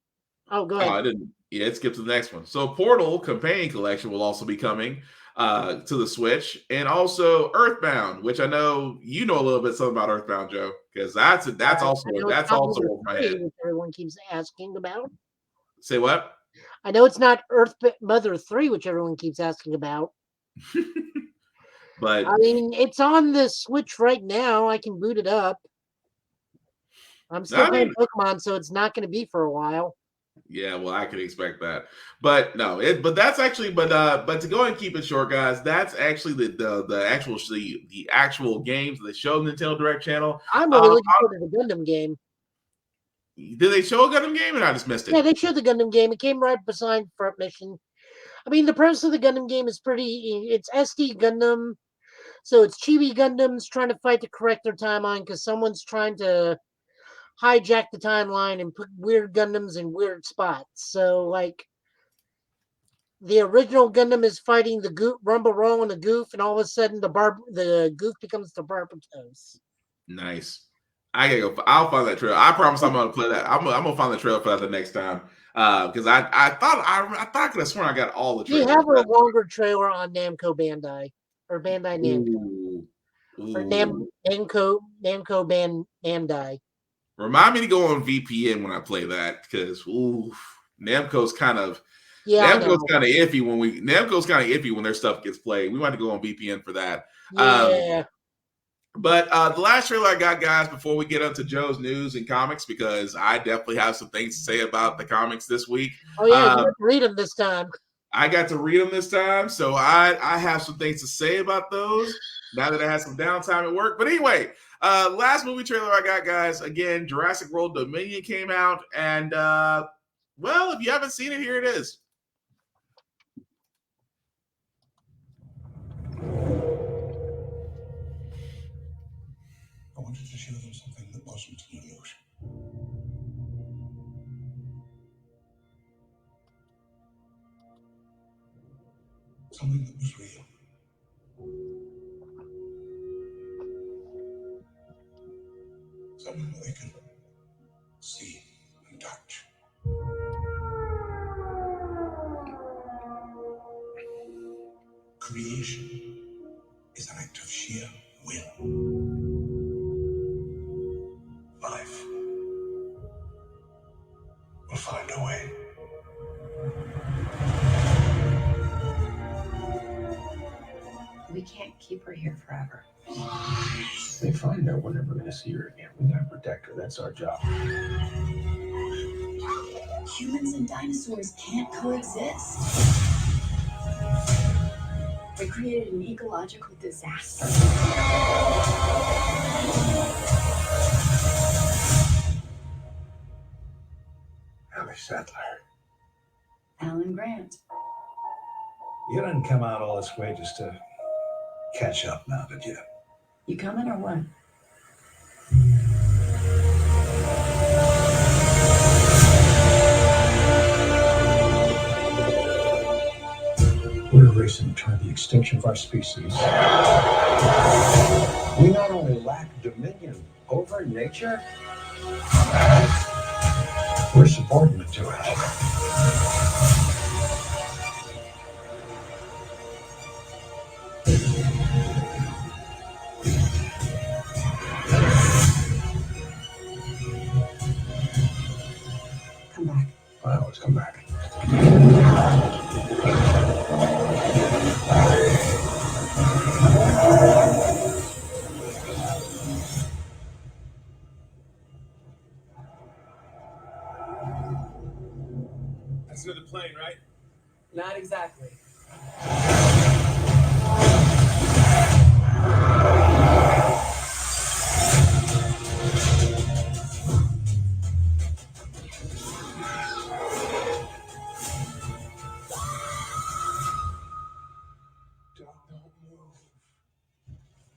ahead. I didn't. Yeah, it skipped to the next one. So Portal Companion Collection will also be coming. to the Switch, and also Earthbound, which I know you know a little bit something about Earthbound, Joe, because that's I know it's not also Mother over my 3, head. which everyone keeps asking about. Say what? I know it's not Mother 3, which everyone keeps asking about. But I mean, it's on the Switch right now. I can boot it up. I'm still I playing mean, Pokemon, so it's not going to be for a while. yeah, well, I can expect that, but no, but that's actually, but to go and keep it short, guys, that's actually the actual games that they showed Nintendo Direct channel. I'm really looking forward to the Gundam game. Did they show a Gundam game, and I just missed Yeah, it? they showed the Gundam game. It came right beside Front Mission. I mean, the premise of the Gundam game is it's SD Gundam. So it's Chibi Gundams trying to fight to correct their timeline because someone's trying to hijack the timeline and put weird Gundams in weird spots. So, like, the original Gundam is fighting the Goof, Rumble Roll and the Goof, and all of a sudden the Goof becomes the Barbatos. Nice. I gotta go. I'll find that trail. I promise I'm gonna play that. I'm gonna find the trail for that the next time. Because I thought I could have sworn I got all the They trailers. have a longer trailer on Namco Bandai or Bandai Namco Ooh, or ooh. Namco Bandai. Remind me to go on VPN when I play that, because Namco's kind of Yeah, I know. Namco's kind of iffy when their stuff gets played. We want to go on VPN for that. Yeah. But the last trailer I got, guys, before we get into Joe's news and comics, because I definitely have some things to say about the comics this week. Oh yeah, you have to read them this time. I got to read them this time, so I have some things to say about those now that I had some downtime at work. But anyway, last movie trailer I got, guys, again, Jurassic World Dominion came out, and well, if you haven't seen it, here it is. I wanted to show them something that wasn't an illusion. Something that was real. Something that they can see and touch. Creation is an act of sheer will. Life will find a way. We can't keep her here forever. They find out we're never going to see her again. We gotta protect her. That's our job. Humans and dinosaurs can't coexist. We created an ecological disaster. Ellie Sattler. Alan Grant. You didn't come out all this way just to catch up now, did you? You coming or what? We're racing toward the extinction of our species. We not only lack dominion over nature, we're subordinate to it. Come back. I always come back. That's another plane, right? Not exactly. Don't move.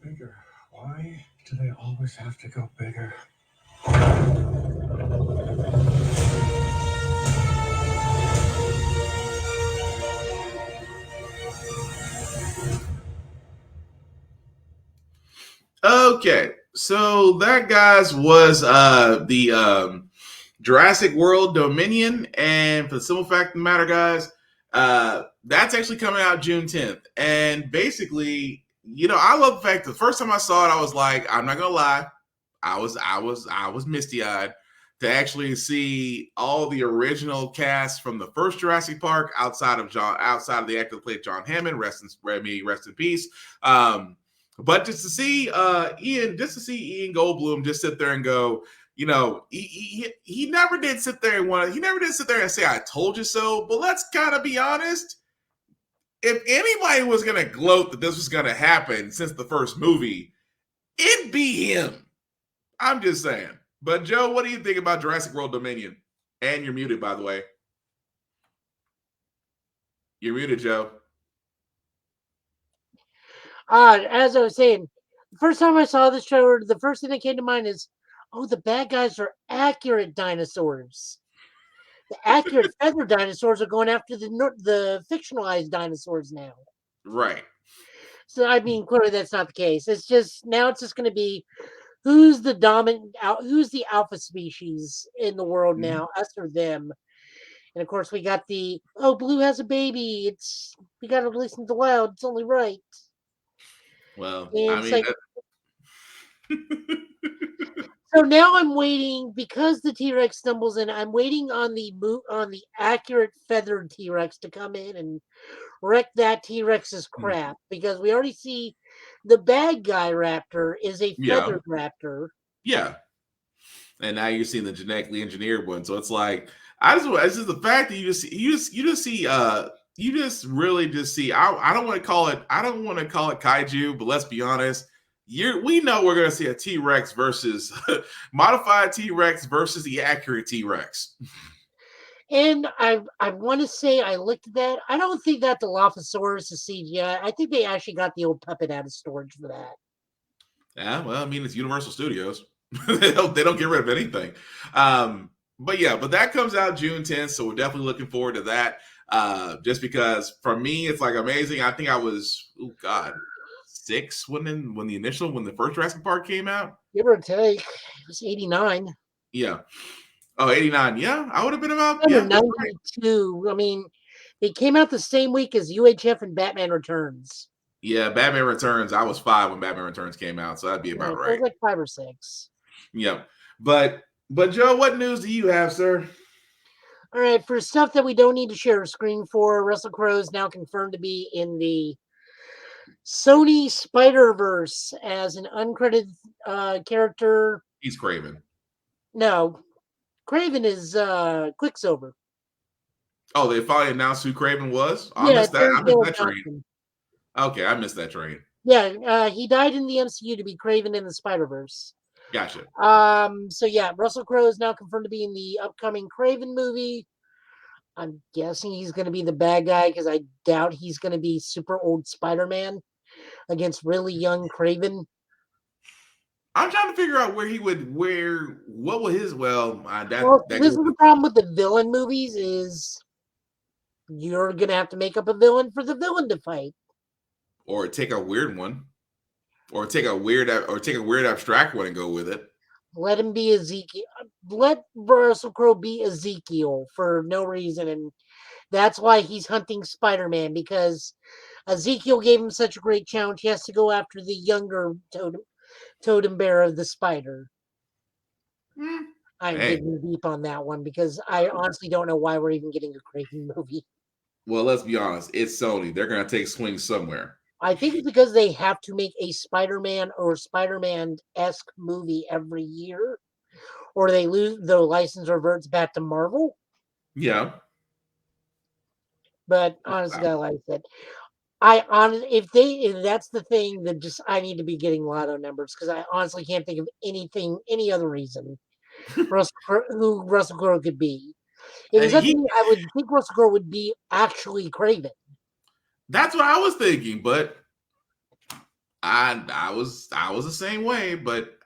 Bigger. Why do they always have to go bigger? Okay, so that, guys, was the Jurassic World Dominion, and for the simple fact of the matter, guys, That's actually coming out June 10th. And basically, I love the fact that the first time I saw it, I was like, I'm not gonna lie, I was misty eyed to actually see all the original cast from the first Jurassic Park outside of the actor that played John Hammond, rest in peace. But just to see Ian Goldblum just sit there and go, he never did sit there and say I told you so. But let's gotta be honest. If anybody was gonna gloat that this was gonna happen since the first movie, it'd be him. I'm just saying. But Joe, what do you think about Jurassic World Dominion? And you're muted, by the way. You're muted, Joe. As I was saying, the first time I saw this trailer, the first thing that came to mind is, oh, the bad guys are accurate dinosaurs. The accurate feather dinosaurs are going after the fictionalized dinosaurs now. Right. So I mean, clearly that's not the case. It's just going to be who's the alpha species in the world now, us or them. And of course, we got Blue has a baby. We got to listen to loud. It's only right. Well, And I mean, so now I'm waiting because the T-Rex stumbles in. I'm waiting on the accurate feathered T-Rex to come in and wreck that T-Rex's crap, because we already see the bad guy raptor is a feathered raptor. Yeah. And now you're seeing the genetically engineered one. So it's like, it's just the fact that you really just see, I don't want to call it kaiju, but let's be honest. We know we're going to see a T-Rex versus modified T-Rex versus the accurate T-Rex. And I want to say I looked at that. I don't think that Dilophosaurus is CGI. I think they actually got the old puppet out of storage for that. Yeah, well, I mean, it's Universal Studios. they don't get rid of anything. But that comes out June 10th, so we're definitely looking forward to that. Just because for me, it's like amazing. I think I was 6 when the first Jurassic Park came out. Give or take, it was 89. Yeah. Oh, 89. Yeah, I would have been about 92. Right. I mean, they came out the same week as UHF and Batman Returns. Yeah, Batman Returns. I was 5 when Batman Returns came out, so that'd be about right. It was like 5 or 6. Yeah, but Joe, what news do you have, sir? All right, for stuff that we don't need to share a screen for, Russell Crowe is now confirmed to be in the Sony Spider-Verse as an uncredited character. He's Kraven. No, Kraven is Quicksilver. Oh, they finally announced who Kraven was? I missed that train. Okay, I missed that train. Yeah, he died in the MCU to be Kraven in the Spider-Verse. Gotcha. So yeah, Russell Crowe is now confirmed to be in the upcoming Kraven movie. I'm guessing he's going to be the bad guy, because I doubt he's going to be super old Spider-Man against really young Kraven. I'm trying to figure out what would his this is the problem with the villain movies is you're going to have to make up a villain for the villain to fight. Or take a weird one. Or take a weird abstract one and go with it. Let him be Ezekiel. Let Russell Crowe be Ezekiel for no reason. And that's why he's hunting Spider-Man, because Ezekiel gave him such a great challenge. He has to go after the younger totem bearer of the spider. I'm digging deep on that one, because I honestly don't know why we're even getting a Kraven movie. Well, let's be honest. It's Sony. They're going to take swings somewhere. I think it's because they have to make a Spider-Man or Spider-Man-esque movie every year, or they lose the license, reverts back to Marvel. Yeah. But honestly, like I said, if that's the thing, then I need to be getting lotto numbers, because I honestly can't think of any other reason who Russell Crowe could be. If it was up to me, I would think Russell Crowe would be actually Kraven. That's what I was thinking, but I was the same way. But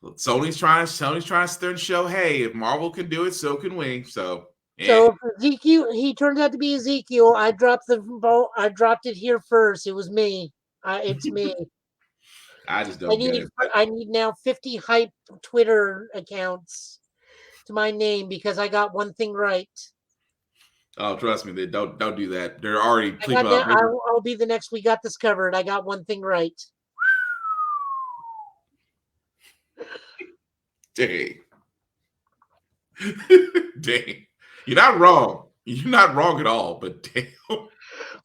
Sony's trying to sit there and show, hey, if Marvel can do it, so can we. So if Ezekiel, he turns out to be Ezekiel, I dropped the ball. I dropped it here first. It was me. It's me. I just don't get it. I need now 50 hype Twitter accounts to my name, because I got one thing right. Oh, trust me, they don't do that. They're already I sleeping got about that. maybe. I'll be the next. We got this covered. I got one thing right. Dang. Dang. You're not wrong. You're not wrong at all, but damn.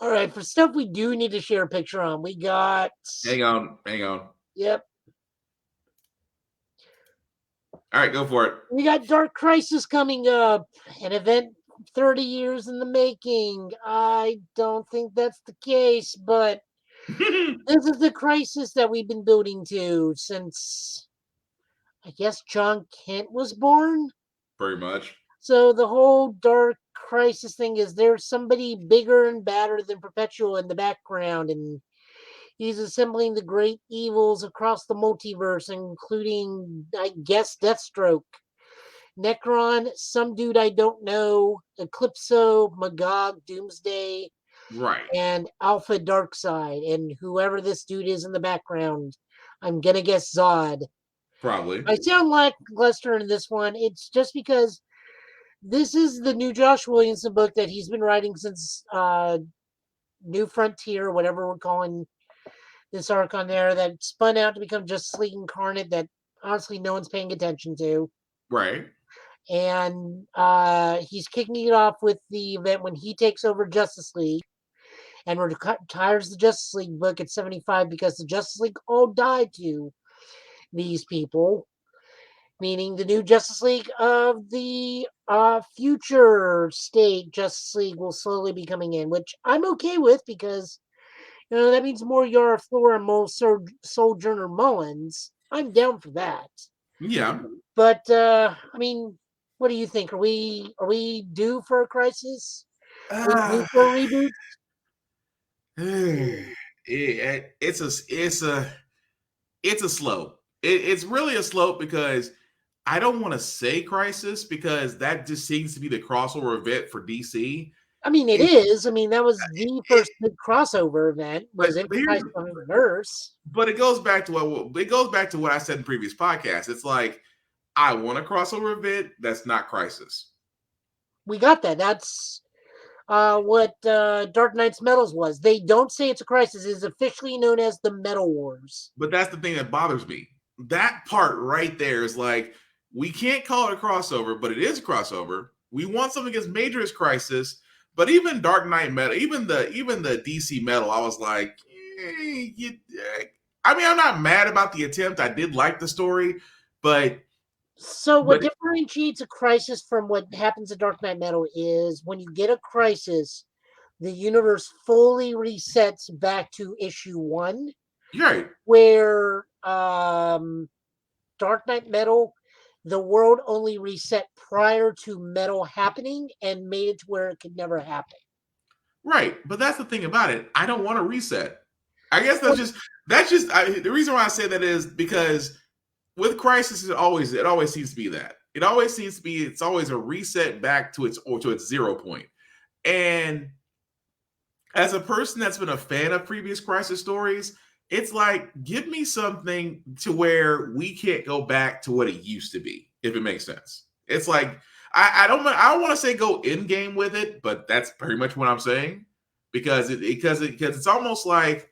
All right, for stuff we do need to share a picture on, we got. Hang on. Yep, All right, go for it. we got Dark Crisis coming up, an event 30 years in the making. I don't think that's the case, but this is the crisis that we've been building to since, I guess, John Kent was born. Very much. So the whole Dark Crisis thing is there's somebody bigger and badder than Perpetual in the background, and he's assembling the great evils across the multiverse, including, I guess, Deathstroke, Necron, some dude I don't know, Eclipso, Magog, Doomsday, Right. and Alpha Darkseid, and whoever this dude is in the background. I'm gonna guess Zod. Probably. I sound lackluster in this one. It's just because this is the new Josh Williamson book that he's been writing since New Frontier, whatever we're calling this arc on there, that spun out to become Justice League Incarnate that honestly no one's paying attention to. Right. And he's kicking it off with the event when he takes over Justice League and retires the Justice League book at 75 because the Justice League all died to these people, meaning the new Justice League of the future state Justice League will slowly be coming in, which I'm okay with because that means more Yara Flora and more Sojourner Mullins. I'm down for that. Yeah. But I mean, what do you think? Are we due for a crisis? Are we due for a reboot? It's a slope. It's really a slope because I don't want to say crisis because that just seems to be the crossover event for DC. I mean, it is. I mean, that was the first big crossover event. Was it Crisis on Earth? But it goes back to what I said in previous podcasts. It's like I want a crossover event that's not Crisis. We got that. That's what Dark Knight's Metals was. They don't say it's a crisis. It's officially known as the Metal Wars. But that's the thing that bothers me. That part right there is like, we can't call it a crossover, but it is a crossover. We want something as major as Crisis, but even Dark Knight Metal, even the DC Metal, I was like, I mean, I'm not mad about the attempt. I did like the story, but so what differentiates a crisis from what happens in Dark Knight Metal is when you get a crisis, the universe fully resets back to issue 1. Right. Where Dark Knight Metal, the world only reset prior to Metal happening and made it to where it could never happen. Right. But that's the thing about it. I don't want to reset. I guess the reason why I say that is because with Crisis, it always seems to be that. It's always a reset back to its 0 point. And as a person that's been a fan of previous Crisis stories, it's like, give me something to where we can't go back to what it used to be, if it makes sense. It's like, I don't want to say go in game with it, but that's pretty much what I'm saying, because it's almost like,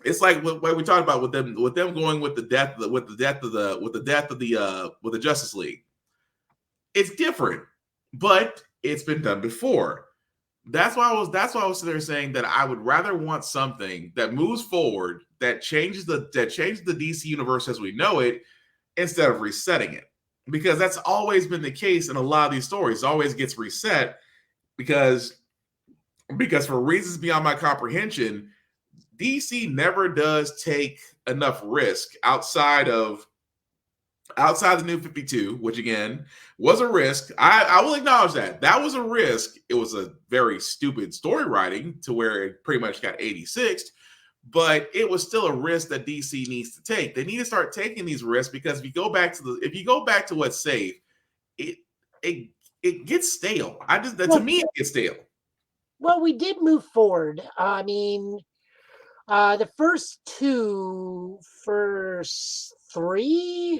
it's like what we talked about with them going with the death of the Justice League. It's different, but it's been done before. That's why I was sitting there saying that I would rather want something that moves forward, that changes the DC universe as we know it, instead of resetting it. Because that's always been the case in a lot of these stories. It always gets reset because for reasons beyond my comprehension, DC never does take enough risk outside the New 52, which again was a risk. I will acknowledge that was a risk. It was a very stupid story writing to where it pretty much got 86th, but it was still a risk that DC needs to take. They need to start taking these risks, because if you go back to what's safe, it gets stale. To me, it gets stale. Well, we did move forward. I mean, the first three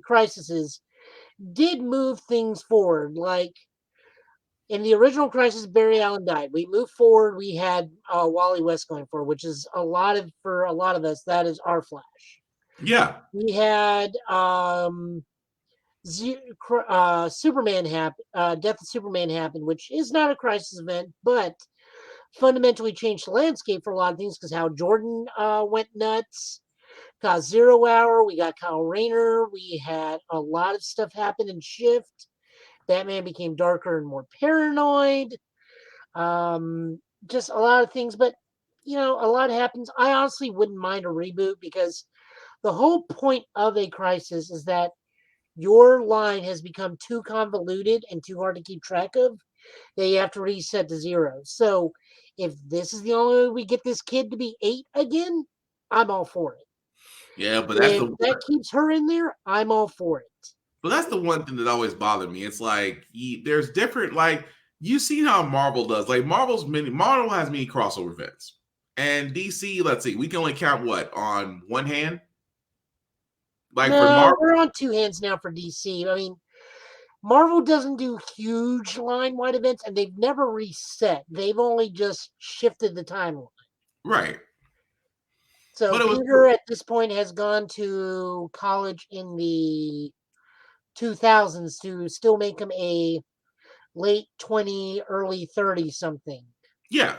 crises did move things forward. Like, In the original Crisis, Barry Allen died. We moved forward. We had Wally West going forward, which is for a lot of us. That is our Flash. Yeah. We had Superman happen. Death of Superman happened, which is not a crisis event, but fundamentally changed the landscape for a lot of things because how Jordan went nuts. Got Zero Hour. We got Kyle Rayner. We had a lot of stuff happen in Shift. Batman became darker and more paranoid. Just a lot of things, but a lot happens. I honestly wouldn't mind a reboot because the whole point of a crisis is that your line has become too convoluted and too hard to keep track of that you have to reset to zero. So if this is the only way we get this kid to be 8 again, I'm all for it. Yeah, but If that keeps her in there, I'm all for it. But that's the one thing that always bothered me. It's like there's different, like you see how Marvel does. Like Marvel has many crossover events, and DC. Let's see, we can only count what on one hand. Like for No, Marvel, we're on 2 hands now for DC. I mean, Marvel doesn't do huge line-wide events, and they've never reset. They've only just shifted the timeline. right? So But it was Peter at this point has gone to college in the 2000s to still make him a late 20, early 30 something. yeah.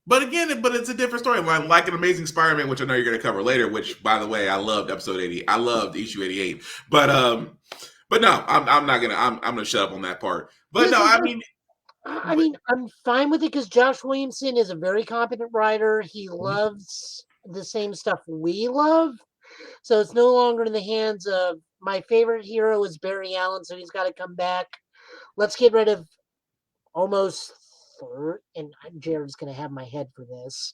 But again, it's a different story. Like an Amazing Spider-Man, which I know you're going to cover later. Which, by the way, I loved episode 80. I loved issue 88. But no, I'm not gonna. I'm gonna shut up on that part. But Yes, no, I I mean, I'm fine with it because Josh Williamson is a very competent writer. He loves the same stuff we love. So it's no longer in the hands of my favorite hero is Barry Allen, so he's got to come back. Let's get rid of almost, and Jared's going to have my head for this.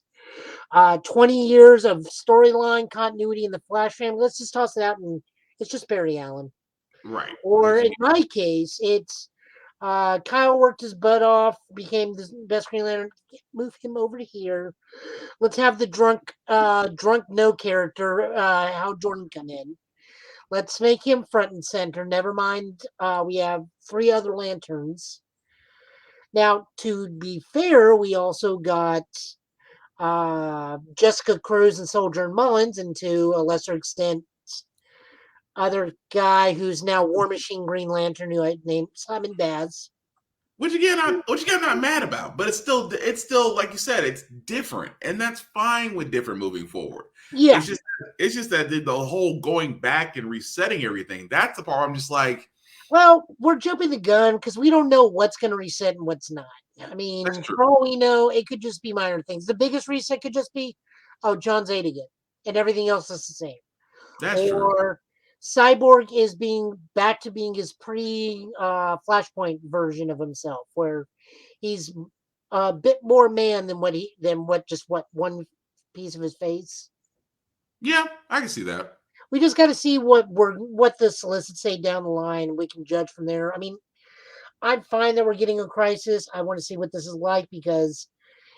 20 years of storyline continuity in the Flash family. Let's just toss it out, and it's just Barry Allen. right. Or in my case, it's Kyle worked his butt off, became the best Green Lantern. Move him over to here. Let's have the drunk no character, Hal Jordan come in. Let's make him front and center. Never mind, we have 3 other lanterns. Now, to be fair, we also got Jessica Cruz and Soldier Mullins, and to a lesser extent, other guy who's now War Machine Green Lantern, who I named Simon Baz. Which again, I'm not mad about, but it's still like you said, it's different, and that's fine with different moving forward. Yeah, it's just that the whole going back and resetting everything. That's the part I'm just like, well, we're jumping the gun because we don't know what's going to reset and what's not. I mean, for all we know, it could just be minor things. The biggest reset could just be, oh, John's 8 again, and everything else is the same. That's true. Or Cyborg is back to being his Flashpoint version of himself, where he's a bit more man than what one piece of his face. Yeah, I can see that. We just got to see what the solicits say down the line. We can judge from there. I mean, I'm fine that we're getting a crisis. I want to see what this is like because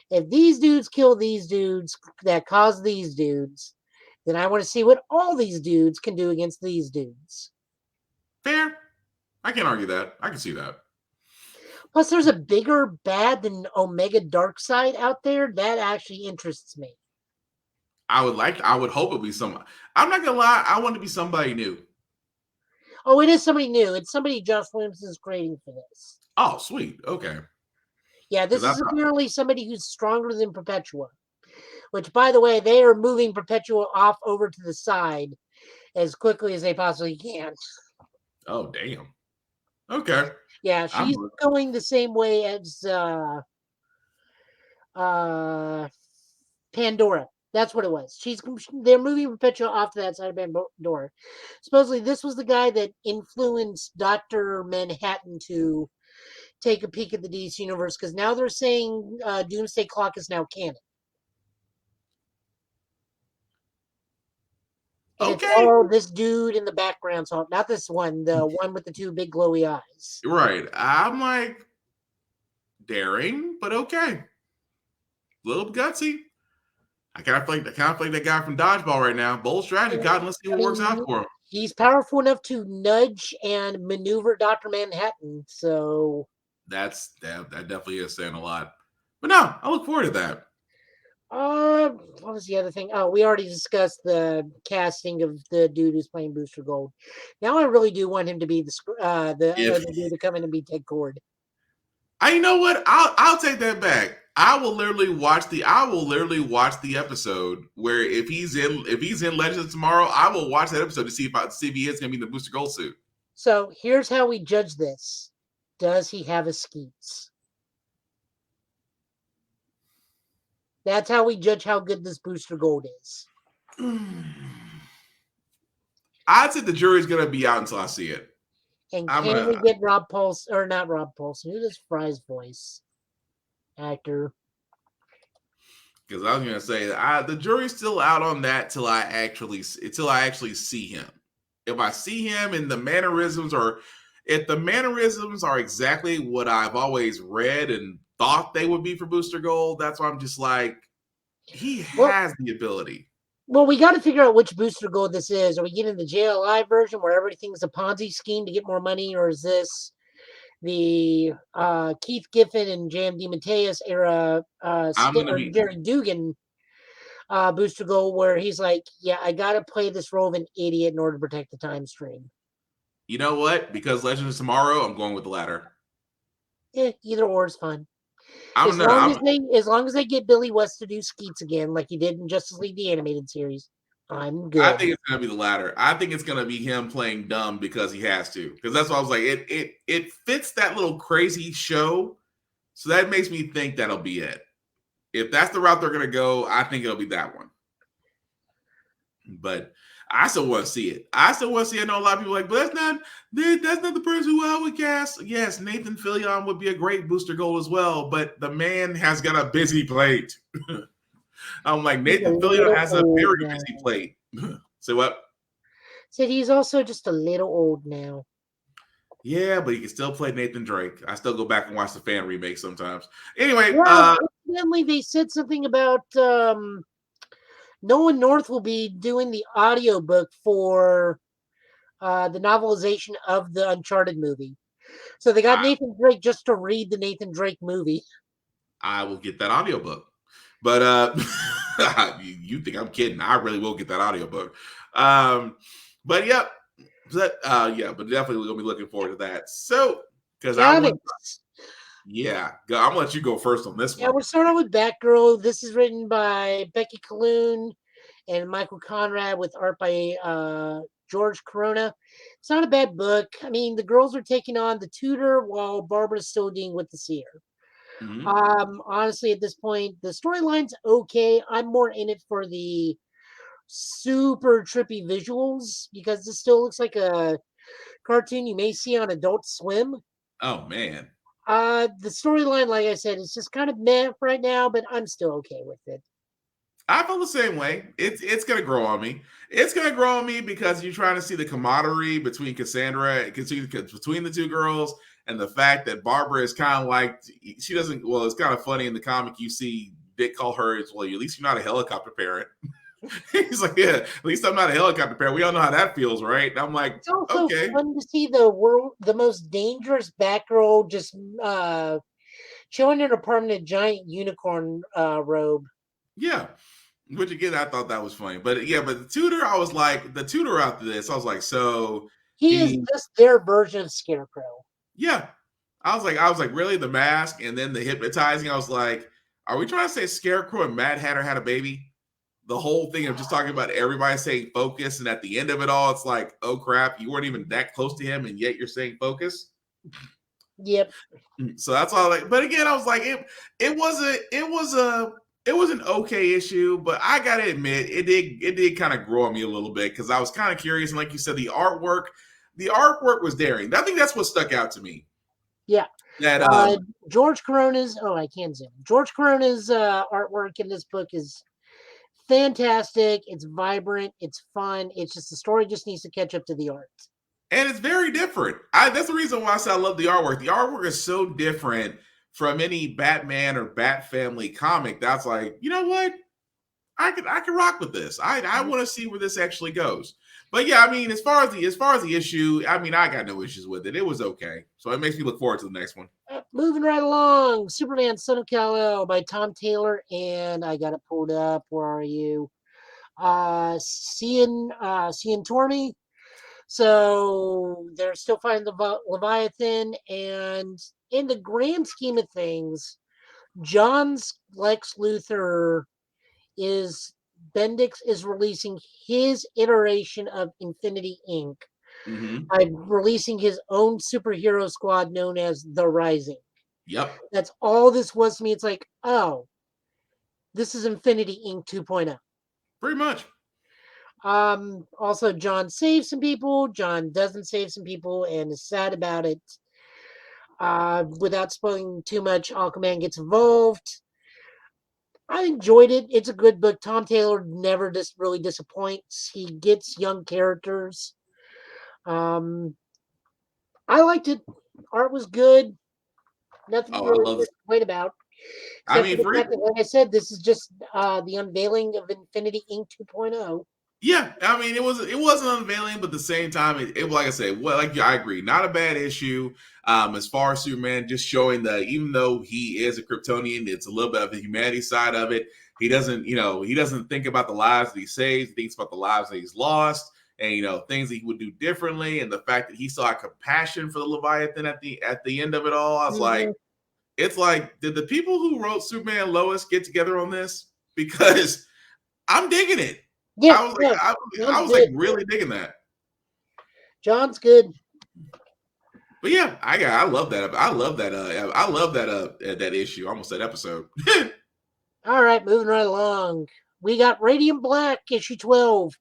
if these dudes kill these dudes that cause these dudes, then I want to see what all these dudes can do against these dudes. Fair. I can't argue that. I can see that. Plus, there's a bigger bad than Omega Darkseid out there. That actually interests me. I would hope it'd be some. I'm not gonna lie. I want to be somebody new. Oh, it is somebody new. It's somebody Josh Williamson's creating for this. Oh, sweet. Okay. Yeah, this is apparently somebody who's stronger than Perpetua. Which, by the way, they are moving Perpetua off over to the side as quickly as they possibly can. Oh, damn. Okay. Yeah, she's going the same way as Pandora. That's what it was. They're moving Perpetua off to that side of Pandora. Supposedly, this was the guy that influenced Dr. Manhattan to take a peek at the DC universe because now they're saying Doomsday Clock is now canon. And okay. It's all this dude in the background. So not this one, the one with the 2 big glowy eyes. Right. I'm like daring, but okay. A little gutsy. I kind of feel like that guy from Dodgeball right now. Bold strategy, God. Let's see what works out for him. He's powerful enough to nudge and maneuver Dr. Manhattan. So that definitely is saying a lot. But no, I look forward to that. What was the other thing? Oh, we already discussed the casting of the dude who's playing Booster Gold. Now I really do want him to be the If other dude to come in and be Ted Cord. you know what, I'll take that back. I will literally watch the episode where if he's in Legends tomorrow, I will watch that episode to see if he is going to be in the Booster Gold suit. So here's how we judge this: does he have his skeets? That's how we judge how good this Booster Gold is. I'd say the jury's going to be out until I see it. And can we get Rob Paulson, or not Rob Paulson? Who does Fry's voice? Actor. Because I was going to say the jury's still out on that till I actually see him. If I see him and the mannerisms are exactly what I've always read and thought they would be for Booster Gold, that's why I'm just like, he has the ability. Well, we got to figure out which Booster Gold this is. Are we getting the JLI version where everything's a Ponzi scheme to get more money, or is this the Keith Giffen and J.M. DeMatteis era Jerry Dugan Booster Gold, where he's like, yeah, I got to play this role of an idiot in order to protect the time stream? You know what? Because Legends of Tomorrow, I'm going with the latter. Either or is fine. As long as they get Billy West to do skeets again, like he did in Justice League the Animated Series, I'm good. I think it's going to be the latter. I think it's going to be him playing dumb because he has to. Because that's why I was like, it fits that little crazy show. So that makes me think that'll be it. If that's the route they're going to go, I think it'll be that one. But I still want to see it. I know a lot of people are like, but that's not the person who I would cast. Yes, Nathan Fillion would be a great Booster Gold as well, but the man has got a busy plate. I'm like, Nathan Fillion has a very busy plate. Say what? Said he's also just a little old now. Yeah, but he can still play Nathan Drake. I still go back and watch the fan remake sometimes. Anyway, incidentally, they said something about Nolan North will be doing the audiobook for the novelization of the Uncharted movie. So they got Nathan Drake just to read the Nathan Drake movie. I will get that audiobook. But you think I'm kidding. I really will get that audiobook. But yep. But definitely we're gonna be looking forward to that. So because I'm gonna let you go first on this one. Yeah, we're starting with Batgirl. This is written by Becky Cologne and Michael Conrad with art by George Corona. It's not a bad book. I mean, the girls are taking on the tutor while Barbara's still dealing with the seer. Mm-hmm. Honestly, at this point, the storyline's okay. I'm more in it for the super trippy visuals because this still looks like a cartoon you may see on Adult Swim. Oh man. The storyline, like I said, is just kind of meh right now, but I'm still okay with it. I feel the same way. It's gonna grow on me. It's gonna grow on me because you're trying to see the camaraderie between Cassandra, between the two girls, and the fact that Barbara is kind of like she doesn't. Well, it's kind of funny in the comic. You see Dick call her, well, at least you're not a helicopter parent. He's like, yeah, at least I'm not a helicopter parent. We all know how that feels, right? And I'm like, it's also fun to see the most dangerous Batgirl just chilling in her apartment in a giant unicorn robe. Yeah, which again, I thought that was funny. But yeah, but the tutor, I was like, the tutor after this, I was like, so he is just their version of Scarecrow. Yeah, I was like, really, the mask and then the hypnotizing. I was like, are we trying to say Scarecrow and Mad Hatter had a baby? The whole thing of just talking about everybody saying focus, and at the end of it all, it's like, oh crap, you weren't even that close to him, and yet you're saying focus. Yep. So that's all. But again, I was like, it was an okay issue, but I gotta admit, it did kind of grow on me a little bit because I was kind of curious, and like you said, the artwork was daring. I think that's what stuck out to me. Yeah. That George Corona's George Corona's artwork in this book is fantastic. It's vibrant. It's fun. It's just the story just needs to catch up to the art. And it's very different. That's the reason why I said I love the artwork. The artwork is so different from any Batman or Bat Family comic. That's like, you know what? I can rock with this. I want to see where this actually goes. But yeah, I mean, as far as the issue, I mean, I got no issues with it. It was okay. So it makes me look forward to the next one. Moving right along, Superman Son of Kal-El by Tom Taylor, and I got it pulled up. Where are you? Cian Tormey. So they're still fighting the Leviathan, and in the grand scheme of things, John's Lex Luthor is Bendix is releasing his iteration of Infinity Inc. Mm-hmm. by releasing his own superhero squad known as the Rising. Yep. That's all this was to me. It's like, oh, this is Infinity Inc. 2.0. Pretty much. Also, John saves some people. John doesn't save some people and is sad about it. Without spoiling too much, Aquaman gets involved. I enjoyed it. It's a good book. Tom Taylor never just really disappoints. He gets young characters. I liked it. Art was good. Nothing Oh, I really love to this. complain about. I Except for mean, the fact that, like I said, this is just the unveiling of Infinity Inc. 2.0. yeah. I mean, it wasn't unveiling, but at the same time, it like I said, well, like I agree, not a bad issue. As far as Superman, just showing that even though he is a Kryptonian, it's a little bit of the humanity side of it. He doesn't think about the lives that he saves. He thinks about the lives that he's lost, and things that he would do differently. And the fact that he saw compassion for the Leviathan at the end of it all, I was like, it's like, did the people who wrote Superman and Lois get together on this? Because I'm digging it. Yeah, I was like, I John's was like good. really digging that. John's good. But yeah, I love that. I love that. I love that issue. Almost that episode. All right, moving right along. We got Radiant Black, issue 12.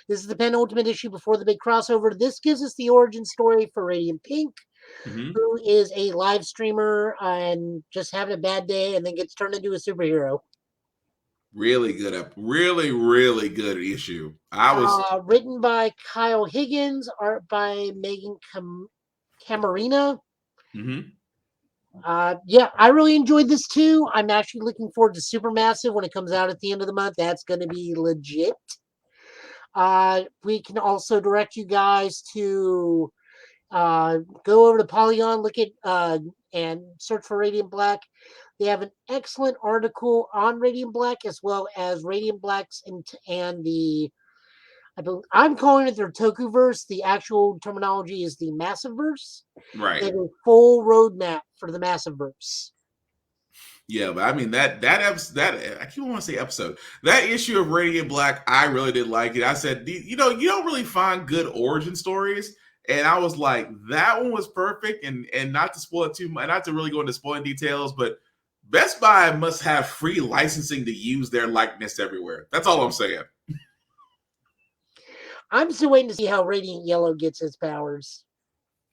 This is the penultimate issue before the big crossover. This gives us the origin story for Radiant Pink, who is a live streamer and just having a bad day and then gets turned into a superhero. Really good. Really, really good issue. Written by Kyle Higgins, art by Megan Camarina. Yeah, I really enjoyed this too. I'm actually looking forward to Supermassive when it comes out at the end of the month. That's going to be legit. We can also direct you guys to go over to Polygon, look at and search for Radiant Black. They have an excellent article on Radiant Black as well as Radiant Black's and the I'm calling it their Tokuverse. The actual terminology is the Massiveverse. Right. They have a full roadmap for the Massiveverse. Yeah, but I mean that I keep want to say episode. That issue of Radiant Black, I really did like it. I said, you don't really find good origin stories, and I was like, that one was perfect. And not to spoil it too much, not to really go into spoiling details, but Best Buy must have free licensing to use their likeness everywhere. That's all I'm saying. I'm still waiting to see how Radiant Yellow gets its powers.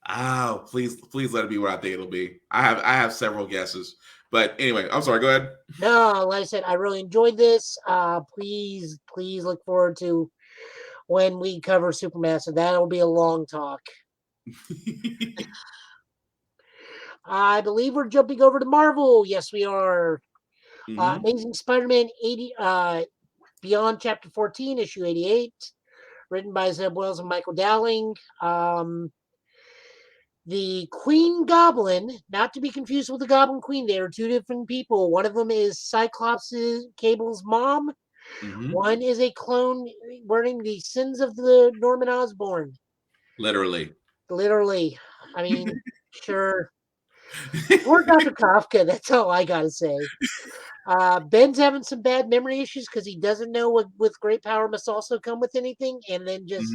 Oh, please let it be what I think it'll be. I have several guesses. But anyway, I'm sorry, go ahead. No, like I said, I really enjoyed this. Please look forward to when we cover Supermassive. That'll be a long talk. I believe we're jumping over to Marvel. Yes, we are. Amazing Spider-Man 80 Beyond Chapter 14, issue 88. Written by Zeb Wells and Michael Dowling. The Queen Goblin, not to be confused with the Goblin Queen, they are two different people. One of them is Cyclops Cable's mom. One is a clone wearing the sins of the Norman Osborn. Literally. I mean, sure. Poor Dr. Kafka, that's all I gotta say. Ben's having some bad memory issues because he doesn't know what with great power must also come with anything, and then just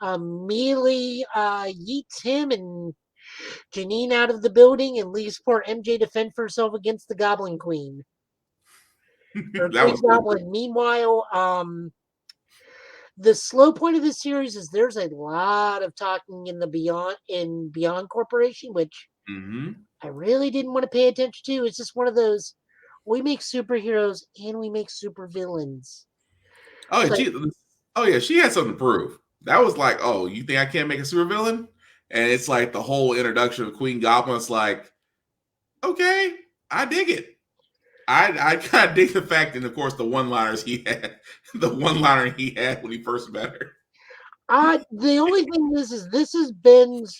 immediately yeets him and Janine out of the building and leaves poor MJ to fend for herself against the Goblin Queen. Or Queen Goblin. Cool. Meanwhile, the slow point of this series is there's a lot of talking in the Beyond Corporation, which I really didn't want to pay attention to. It's just one of those, we make superheroes and we make supervillains. She had something to prove. That was like, oh, you think I can't make a supervillain? And it's like the whole introduction of Queen Goblin. It's like, okay, I dig it. I kind of dig the fact, and of course, the one-liners he had, when he first met her. The only thing is this is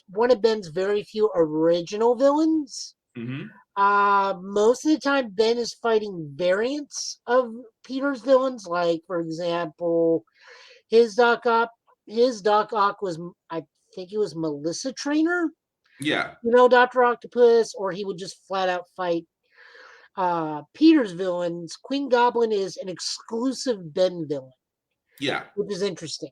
one of Ben's very few original villains. Mm-hmm. Most of the time, Ben is fighting variants of Peter's villains. Like, for example, his Doc Ock, his Doc Ock was, I think it was Melissa Trainer. Yeah. You know, Doctor Octopus, or he would just flat out fight Peter's villains. Queen Goblin is an exclusive Ben villain, Yeah. which is interesting.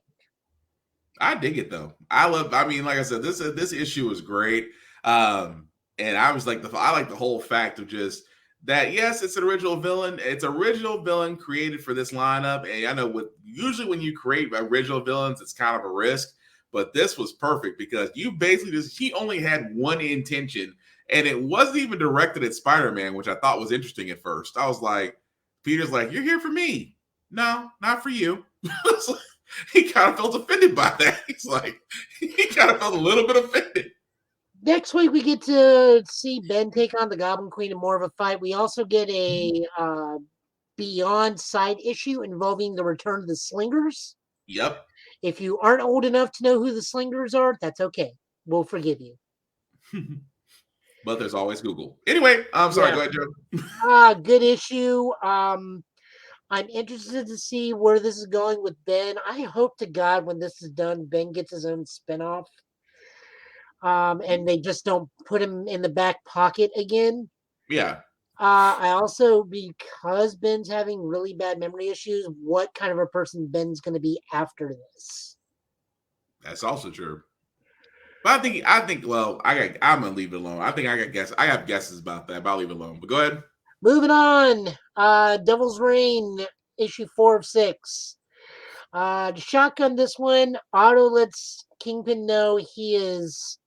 I dig it though. I mean, like I said, this issue is great. And I was like I like the whole fact of just that. Yes, it's an original villain. It's original villain created for this lineup. And I know usually when you create original villains, it's kind of a risk. But this was perfect because you basically he only had one intention, and it wasn't even directed at Spider-Man, which I thought was interesting at first. I was like, Peter's like, "You're here for me." No, not for you. He kind of felt offended by that. He's like, he kind of felt a little bit offended. Next week, we get to see Ben take on the Goblin Queen in more of a fight. We also get a Beyond side issue involving the return of the Slingers. Yep. If you aren't old enough to know who the Slingers are, that's okay. We'll forgive you. But there's always Google. Anyway, I'm sorry. Yeah. Go ahead, Joe. Good issue. I'm interested to see where this is going with Ben. I hope to God when this is done, Ben gets his own spinoff. And they just don't put him in the back pocket again. Yeah. I also, because Ben's having really bad memory issues, what kind of a person Ben's going to be after this? That's also true. But I think. Well, I'm gonna leave it alone. I think I have guesses about that, but I'll leave it alone. But go ahead. Moving on. Devil's Reign, issue 4 of 6. To shotgun this one, Otto lets Kingpin know he is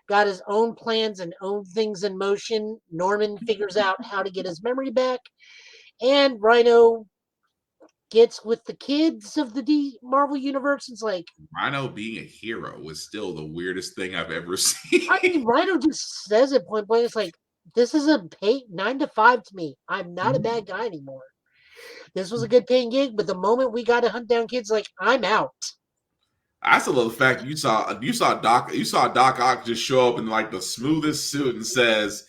got his own plans and own things in motion. Norman figures out how to get his memory back, and Rhino gets with the kids of the Marvel universe. It's like Rhino being a hero was still the weirdest thing I've ever seen. I mean, Rhino just says it point blank. It's like this is a 9 to 5 to me. I'm not a bad guy anymore. This was a good paying gig, but the moment we got to hunt down kids, like I'm out. I still love the fact you saw Doc Ock just show up in like the smoothest suit and says,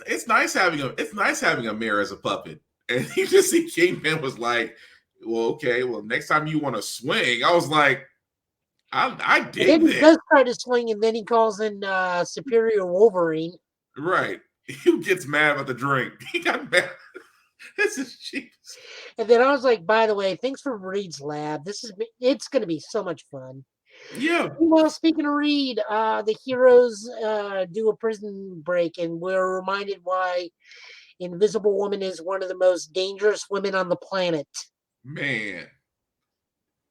"It's nice having a mirror as a puppet." And you just see Kingpin was like, "Well, okay, well next time you want to swing," I was like, "I did Then this." he does try to swing, and then he calls in Superior Wolverine. Right? He gets mad about the drink. He got mad. This is cheap. And then I was like, by the way, thanks for Reed's lab. It's going to be so much fun. Yeah. Well, speaking of Reed, the heroes do a prison break, and we're reminded why Invisible Woman is one of the most dangerous women on the planet. Man,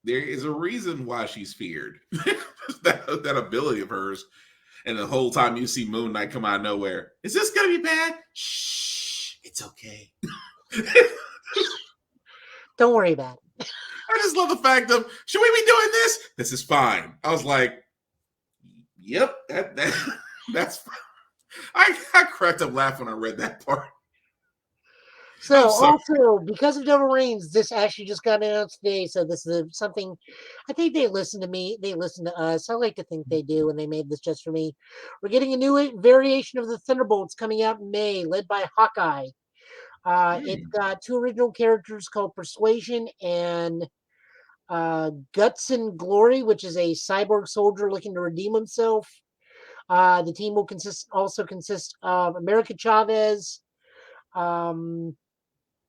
there is a reason why she's feared. that ability of hers. And the whole time you see Moon Knight come out of nowhere. Is this going to be bad? Shh, it's okay. Don't worry about it. I just love the fact of, should we be doing this? This is fine. I was like, yep, that's fine. I cracked up laughing when I read that part. So also, because of Devil Reigns, this actually just got announced today. So this is something I think they listen to me. They listen to us. I like to think they do, and they made this just for me. We're getting a new variation of the Thunderbolts coming out in May, led by Hawkeye. It's got 2 original characters called Persuasion and Guts and Glory, which is a cyborg soldier looking to redeem himself. The team will also consist of America Chavez,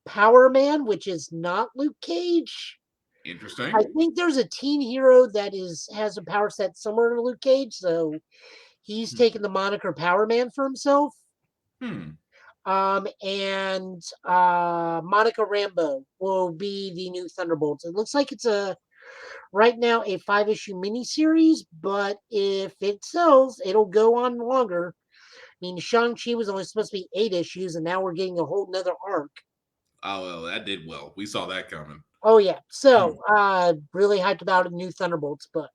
Power Man, which is not Luke Cage. Interesting. I think there's a teen hero that has a power set similar to Luke Cage, so he's taken the moniker Power Man for himself. And Monica Rambeau will be the new Thunderbolts. It looks like it's right now a 5-issue miniseries, but if it sells, it'll go on longer. I mean, Shang-Chi was only supposed to be 8 issues, and now we're getting a whole nother arc. Oh, well, that did well. We saw that coming. Oh, yeah. So, really hyped about a new Thunderbolts book.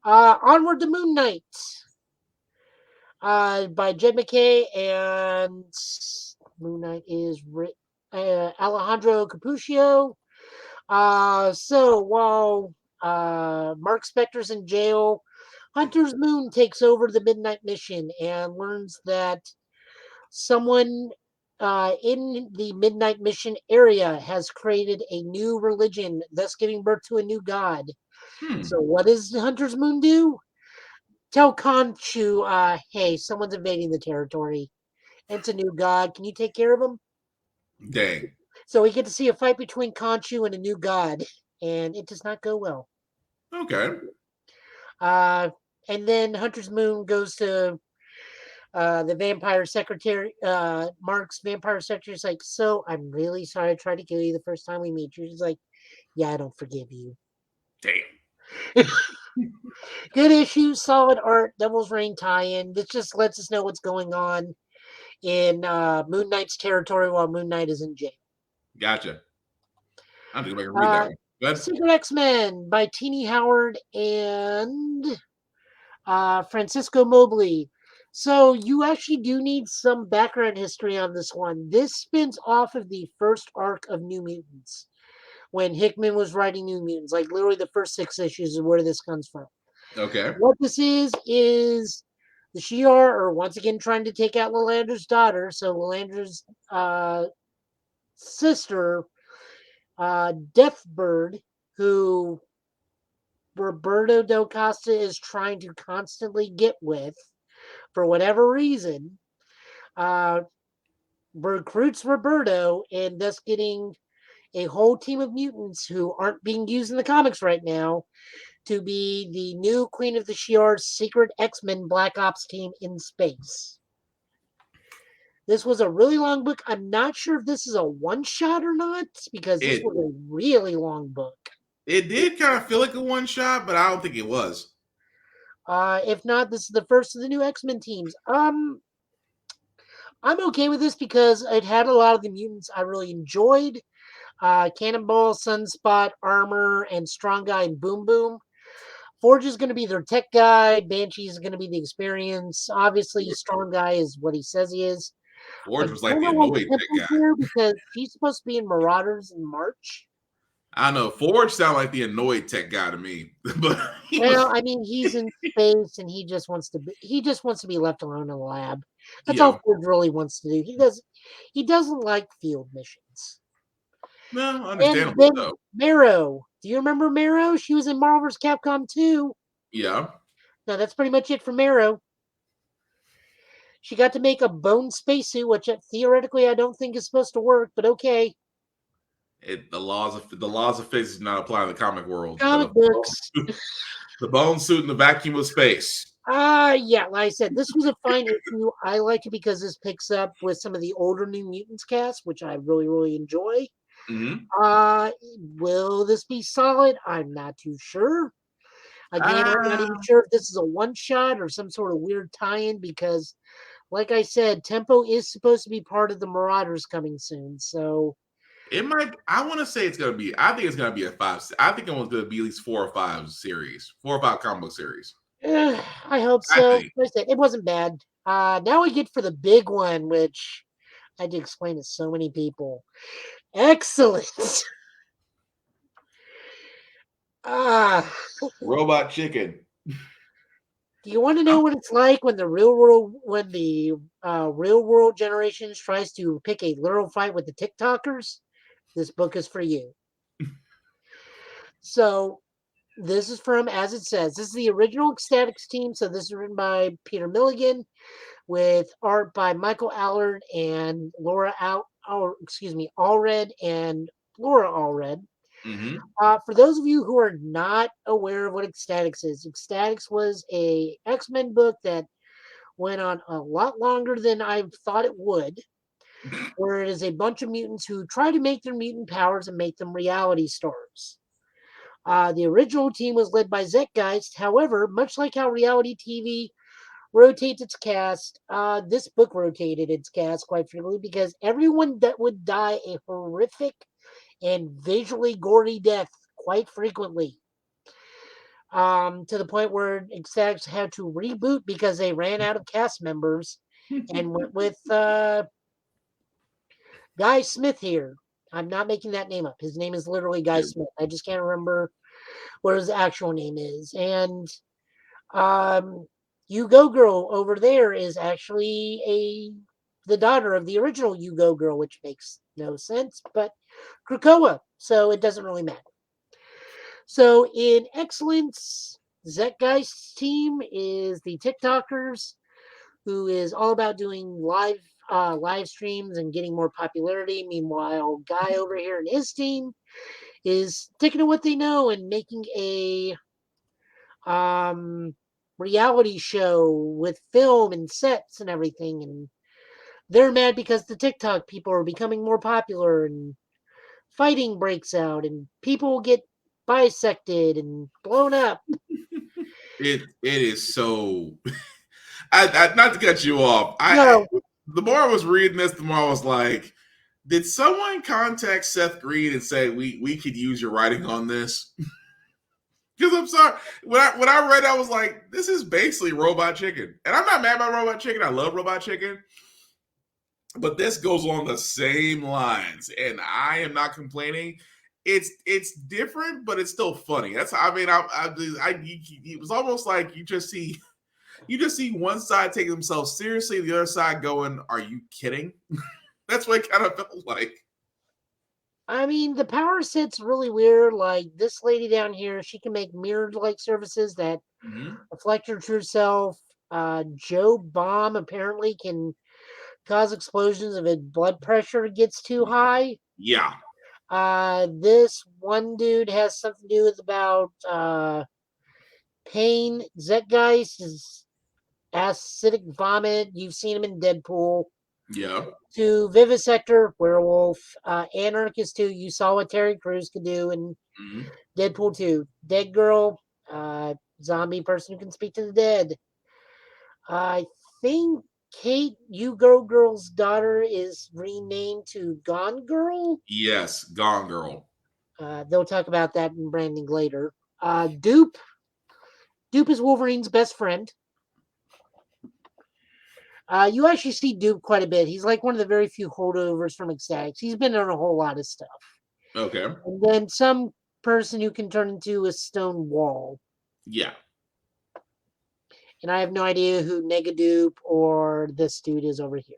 Onward to Moon Knight. By Jed McKay, and Moon Knight is Alejandro Capuccio. So while Mark Spector's in jail Hunter's Moon takes over the Midnight Mission and learns that someone in the Midnight Mission area has created a new religion, thus giving birth to a new god. Hmm. So what does Hunter's Moon do? Tell Khonshu, hey, someone's invading the territory. It's a new god. Can you take care of him? Dang. So we get to see a fight between Khonshu and a new god, and it does not go well. Okay. Uh, and then Hunter's Moon goes to the vampire secretary, Mark's vampire secretary is like, so I'm really sorry I tried to kill you the first time we meet you. She's like, yeah, I don't forgive you. Damn. Good issue, solid art, Devil's Reign tie-in. This just lets us know what's going on in Moon Knight's territory while Moon Knight is in jail. Gotcha. I'm just going to read that one. Good. Secret X-Men by Teeny Howard and Francisco Mobley. So you actually do need some background history on this one. This spins off of the first arc of New Mutants when Hickman was writing New Mutants. Like literally the first 6 issues is where this comes from. Okay. What this is the Shi'ar are once again trying to take out Lilander's daughter. So Lilander's sister, Deathbird, who Roberto Del Costa is trying to constantly get with for whatever reason, recruits Roberto and thus getting a whole team of mutants who aren't being used in the comics right now to be the new Queen of the Shi'ar's secret X-Men Black Ops team in space. This was a really long book. I'm not sure if this is a one-shot or not because this was a really long book. It did kind of feel like a one-shot, but I don't think it was. If not, this is the first of the new X-Men teams. I'm okay with this because it had a lot of the mutants I really enjoyed. Cannonball, Sunspot, Armor, and Strong Guy and Boom Boom. Forge is going to be their tech guy. Banshee is going to be the experience. Obviously, Strong Guy is what he says he is. Forge was like the annoyed tech guy. Because she's supposed to be in Marauders in March. I know. Forge sounded like the annoyed tech guy to me. But I mean, he's in space and he just wants to be left alone in the lab. That's all Forge really wants to do. He doesn't like field missions. No, understandable though. Marrow. Do you remember Marrow? She was in Marvel vs. Capcom 2. Yeah. No, that's pretty much it for Marrow. She got to make a bone spacesuit, which theoretically I don't think is supposed to work, but okay. The laws of physics do not apply in the comic world. Comic books. The bone suit in the vacuum of space. Yeah, like I said, this was a fine issue. I like it because this picks up with some of the older New Mutants cast, which I really, really enjoy. Mm-hmm. Will this be solid? I'm not too sure. Again, I'm not even sure if this is a one-shot or some sort of weird tie-in because, like I said, Tempo is supposed to be part of the Marauders coming soon. So it might. I want to say it's going to be. I think it's going to be a 5. I think it was going to be at least 4 or 5 series, 4 or 5 comic book series. I hope so. Like I said, it wasn't bad. Now we get for the big one, which I had to explain to so many people. Excellent. Robot Chicken. Do you want to know what it's like when the real world generations tries to pick a literal fight with the TikTokers? This book is for you. So this is from, as it says, this is the original Ecstatics team. So this is written by Peter Milligan with art by Michael Allard and Allred and Laura Allred. Mm-hmm. For those of you who are not aware of what Ecstatics is, Ecstatics was a X-Men book that went on a lot longer than I thought it would, where it is a bunch of mutants who try to make their mutant powers and make them reality stars. The original team was led by Zeitgeist. However, much like how reality TV rotates its cast, this book rotated its cast quite frequently because everyone that would die a horrific and visually gory death quite frequently. To the point where Ecstatics had to reboot because they ran out of cast members and went with Guy Smith here. I'm not making that name up. His name is literally Guy Smith. I just can't remember what his actual name is. And You Go Girl over there is actually the daughter of the original You Go Girl, which makes no sense, but Krakoa, so it doesn't really matter. So in Excellence, Zeitgeist's team is the TikTokers, who is all about doing live streams and getting more popularity. Meanwhile, Guy over here and his team is sticking to what they know and making a um, reality show with film and sets and everything. And they're mad because the TikTok people are becoming more popular and fighting breaks out and people get bisected and blown up. It is so. I not to cut you off. No, The more I was reading this, the more I was like, did someone contact Seth Green and say we could use your writing on this? Because I'm sorry, when I read, I was like, this is basically Robot Chicken, and I'm not mad about Robot Chicken. I love Robot Chicken, but this goes along the same lines, and I am not complaining. It's different, but it's still funny. That's I mean, it was almost like you just see one side taking themselves seriously, the other side going, "Are you kidding?" That's what it kind of felt like. I mean, the power set's really weird. Like this lady down here, she can make mirror-like surfaces that Mm-hmm. reflect her true self. Joe Bomb apparently can cause explosions if his blood pressure gets too high. Yeah, This one dude has something to do with about pain. Zeitgeist is acidic vomit. You've seen him in Deadpool. yeah. To Vivisector, werewolf. Anarchist 2, you saw what Terry Crews could do in Mm-hmm. Deadpool 2. Dead Girl, zombie person who can speak to the dead. I think Kate, You Go Girl's daughter, is renamed to Gone Girl. Yes, Gone Girl. They'll talk about that in branding later. Dupe. Dupe is Wolverine's best friend. You actually see Dupe quite a bit. He's like one of the very few holdovers from Ecstatics. He's been on a whole lot of stuff. Okay. And then some person who can turn into a stone wall. Yeah. And I have no idea who Negadupe or this dude is over here.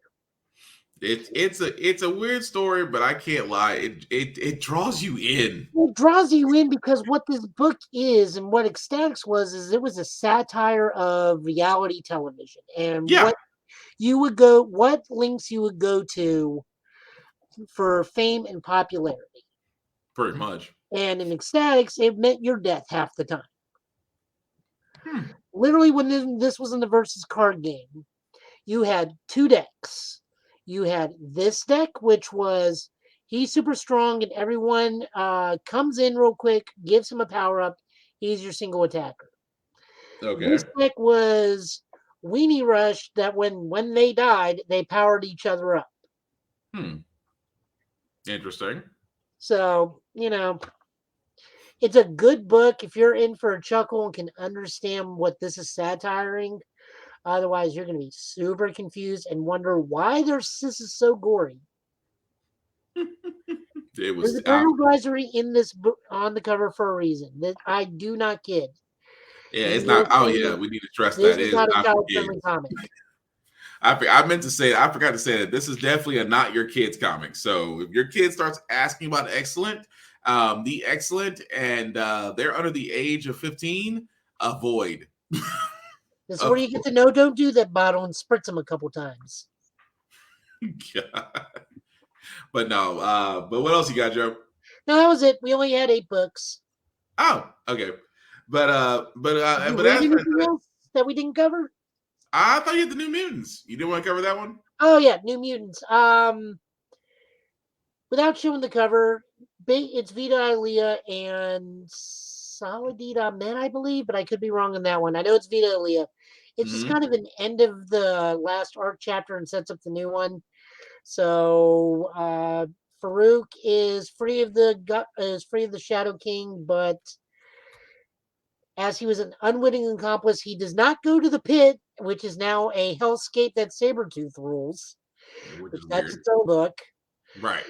It's a weird story, but I can't lie. It draws you in. It draws you in because what this book is and what Ecstatics was is it was a satire of reality television and Yeah, what links you would go to for fame and popularity. pretty much. And in Ecstatics, it meant your death half the time. Hmm. Literally, when this was in the versus card game, you had two decks. You had this deck, which was he's super strong and everyone comes in real quick, gives him a power up. He's your single attacker. Okay. This deck was Weenie Rush that when they died, they powered each other up. Hmm. Interesting. So, it's a good book if you're in for a chuckle and can understand what this is satiring. Otherwise, you're going to be super confused and wonder why this is so gory. It There's was a parental advisory in this book on the cover for a reason. That I do not kid. yeah, We it's not. will Oh say yeah, we need to stress this that is it is not a not for child-friendly kids. comic. I meant to say, I forgot to say that this is definitely a not your kids comic. So if your kid starts asking about the Excellent, and they're under the age of 15, avoid. This is where you get to know don't do that bottle and spritz them a couple times. God. But no, but what else you got, Joe? No, that was it. We only had 8 books. Oh, okay. Did But you but read as anything else that we didn't cover? I thought you had the New Mutants. You didn't want to cover that one? Oh yeah, New Mutants. Without showing the cover, it's Vita Ilea and Solidita Men, I believe, but I could be wrong on that one. I know it's Vita Ilea. It's just kind of an end of the last arc chapter and sets up the new one. So Farouk is free of the Shadow King, but as he was an unwitting accomplice, he does not go to the pit, which is now a hellscape that Sabretooth rules. Which is That's weird. its own book. Right.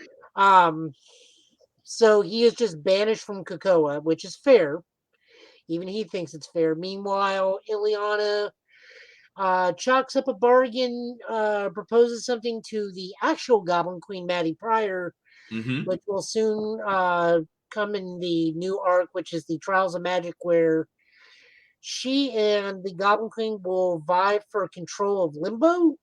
So he is just banished from Krakoa, which is fair. Even he thinks it's fair. Meanwhile, Ileana chalks up a bargain, proposes something to the actual Goblin Queen, Maddie Pryor, Mm-hmm. which will soon come in the new arc, which is the Trials of Magic, where she and the Goblin Queen will vie for control of Limbo,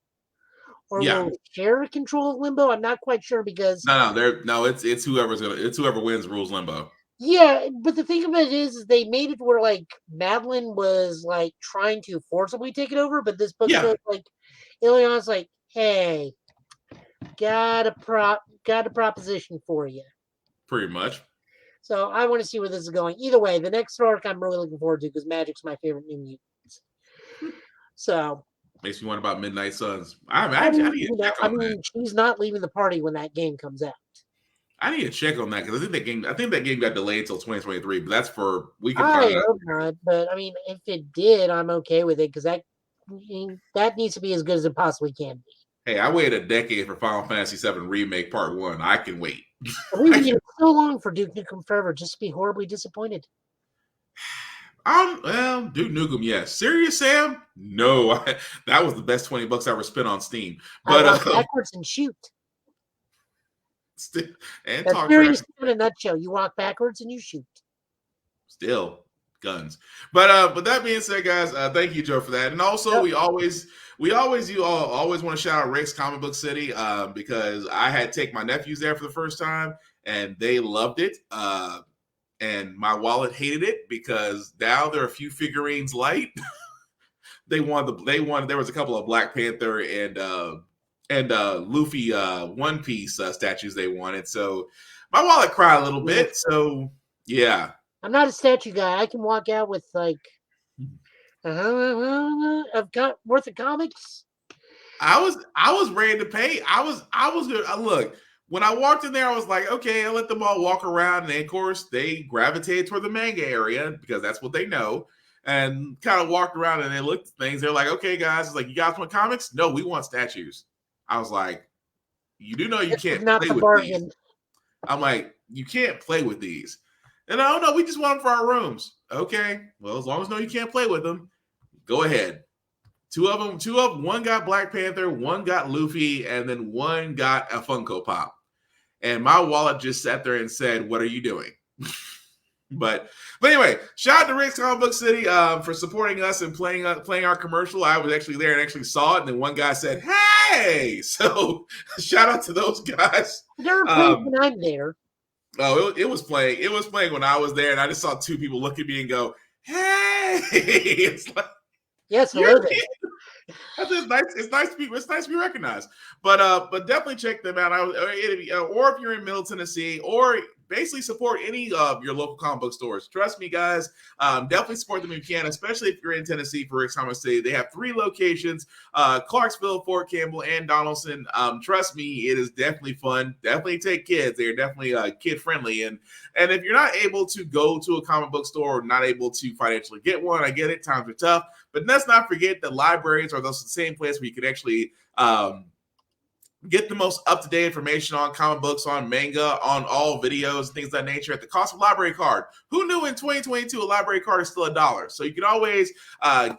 or Yeah. will share control of Limbo. I'm not quite sure because It's whoever wins rules Limbo. yeah, but the thing of it is they made it where like Madeline was like trying to forcibly take it over, but this book Yeah. shows like Ileana's like, hey, got a proposition for you. Pretty much. So I want to see where this is going. Either way, the next arc I'm really looking forward to because Magic's my favorite New Mutants. So Makes me wonder about Midnight Suns. I I mean, need to check on that. she's not leaving the party when that game comes out. I need to check on that because I think that game got delayed till 2023, but that's for we can I find out. hope not, but I mean, if it did, I'm okay with it because that needs to be as good as it possibly can be. Hey, I waited a decade for Final Fantasy VII Remake Part 1. I can wait. We waited so long for Duke Nukem Forever just to be horribly disappointed. Well, Duke Nukem, yes. Serious Sam? No. That was the best $20 I ever spent on Steam. I But walk backwards and shoot. and That's talk serious trash. in a nutshell. You walk backwards and you shoot. Still guns. But that being said, guys, thank you, Joe, for that. And also, Yep. we always want to shout out Rick's Comic Book City because I had take my nephews there for the first time and they loved it. And my wallet hated it because now there are a few figurines light. They wanted there was a couple of Black Panther and Luffy One Piece statues they wanted. So my wallet cried a little bit. So yeah. I'm not a statue guy. I can walk out with like I've got worth of comics. I was ready to pay. I was good. Look, when I walked in there, I was like, okay, I'll let them all walk around. And of course, they gravitated toward the manga area because that's what they know. And kind of walked around and they looked at things. They're like, okay, guys, it's like, you guys want comics? No, we want statues. I was like, you do know you can't Not play the with bargain. these. I'm like, you can't play with these. And I don't know, we just want them for our rooms. Okay, well, as long as you can't play with them, go ahead. Two of them, one got Black Panther, one got Luffy, and then one got a Funko Pop. And my wallet just sat there and said, what are you doing? But anyway, shout out to Rick's Comic Book City for supporting us and playing our commercial. I was actually there and actually saw it. And then one guy said, hey! So shout out to those guys. They're playing when I'm there. Oh, it was playing. It was playing when I was there. And I just saw two people look at me and go, hey! It's like, yes, hello there. It's nice to be recognized. But definitely check them out. Or if you're in Middle Tennessee, or basically support any of your local comic book stores. Trust me, guys. Definitely support them if you can, especially if you're in Tennessee for Rick's Comic City. They have 3 locations: Clarksville, Fort Campbell, and Donaldson. Trust me, it is definitely fun. Definitely take kids. They're definitely kid friendly. And if you're not able to go to a comic book store or not able to financially get one, I get it. Times are tough. But let's not forget that libraries are the same place where you can actually get the most up-to-date information on comic books, on manga, on all videos, things of that nature at the cost of a library card. Who knew in 2022 a library card is still $1? So you can always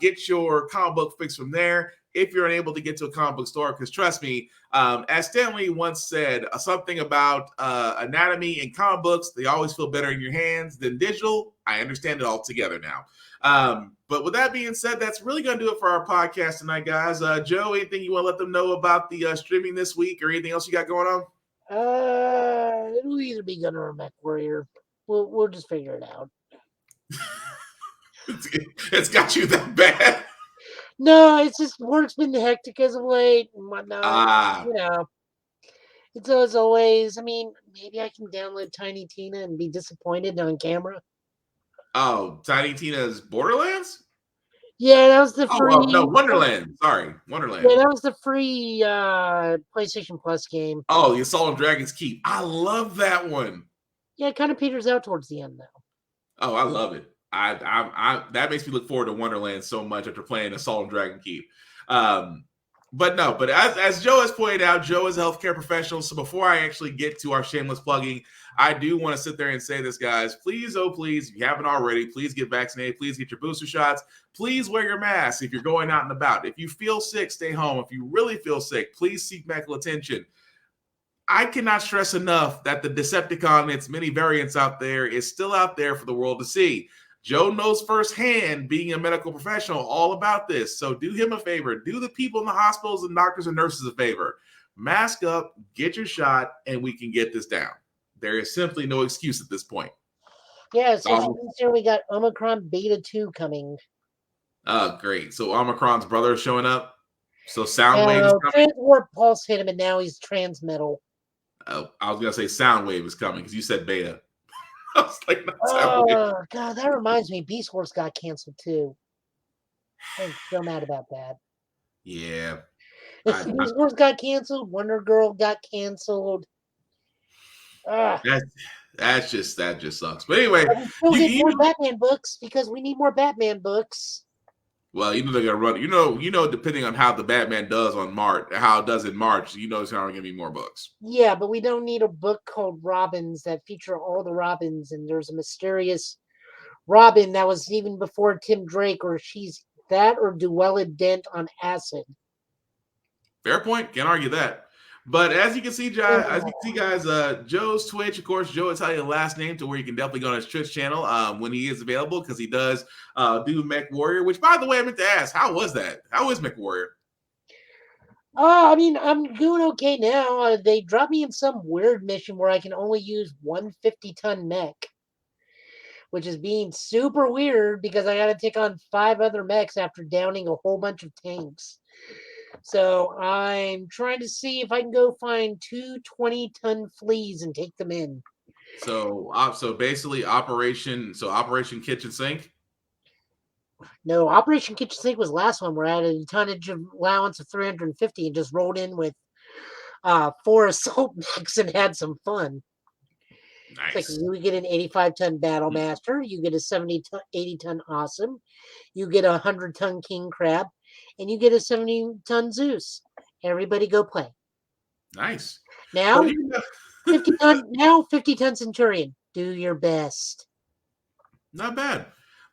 get your comic book fix from there if you're unable to get to a comic book store. Because trust me, as Stanley once said, something about anatomy and comic books, they always feel better in your hands than digital. I understand it altogether now. But with that being said, that's really going to do it for our podcast tonight, guys. Joe, anything you want to let them know about the streaming this week or anything else you got going on? It'll either be Gunner or Mech Warrior. We'll just figure it out. It's got you that bad. No, it's just work's been hectic as of late and whatnot. You know, it's as always. I mean, maybe I can download Tiny Tina and be disappointed on camera. Oh, Tiny Tina's Borderlands? Yeah, that was the free. No, Wonderland. Sorry, Wonderland. Yeah, that was the free PlayStation Plus game. Oh, the Assault on Dragon's Keep. I love that one. Yeah, it kind of peters out towards the end, though. Oh, I love it. I that makes me look forward to Wonderland so much after playing Assault on Dragon Keep. But no, but as Joe has pointed out, Joe is a healthcare professional. So before I actually get to our shameless plugging, I do want to sit there and say this, guys. Please, oh please, if you haven't already, please get vaccinated. Please get your booster shots. Please wear your mask if you're going out and about. If you feel sick, stay home. If you really feel sick, please seek medical attention. I cannot stress enough that the Decepticon and its many variants out there is still out there for the world to see. Joe knows firsthand, being a medical professional, all about this. So do him a favor. Do the people in the hospitals and doctors and nurses a favor. Mask up, get your shot, and we can get this down. There is simply no excuse at this point. Yeah, so here we got Omicron Beta 2 coming. Great. So Omicron's brother is showing up. So Soundwave is coming. Transwarp Pulse hit him, and now he's transmetal. I was going to say Soundwave is coming because you said Beta. I was like, oh, God, that reminds me. Beast Wars got canceled, too. I'm so mad about that. Yeah. Beast Wars got canceled. Wonder Girl got canceled. That just sucks. But anyway, we need more Batman books because we need more Batman books. Well, they're gonna run. Depending on how the Batman does on March, how it does in March, it's gonna be more books. Yeah, but we don't need a book called Robins that feature all the Robins, and there's a mysterious Robin that was even before Tim Drake, or she's that, or Duella Dent on acid. Fair point. Can't argue that. But as you can see, guys, Joe's Twitch, of course, Joe will tell you the last name to where you can definitely go on his Twitch channel when he is available, because he does do Mech Warrior, which, by the way, I meant to ask, how was that? How is Mech Warrior? I mean, I'm doing okay now. They dropped me in some weird mission where I can only use 150-ton mech, which is being super weird because I got to take on 5 other mechs after downing a whole bunch of tanks. So I'm trying to see if I can go find 2 20-ton fleas and take them in. So basically Operation Kitchen Sink? No, Operation Kitchen Sink was last one where I had a tonnage allowance of 350 and just rolled in with 4 assault mechs and had some fun. Nice. Like you get an 85-ton Battle Master, you get a 80-ton Awesome, you get a 100-ton King Crab, and you get a 70-ton Zeus. Everybody go play. Nice. Now, 50-ton Centurion. Do your best. Not bad.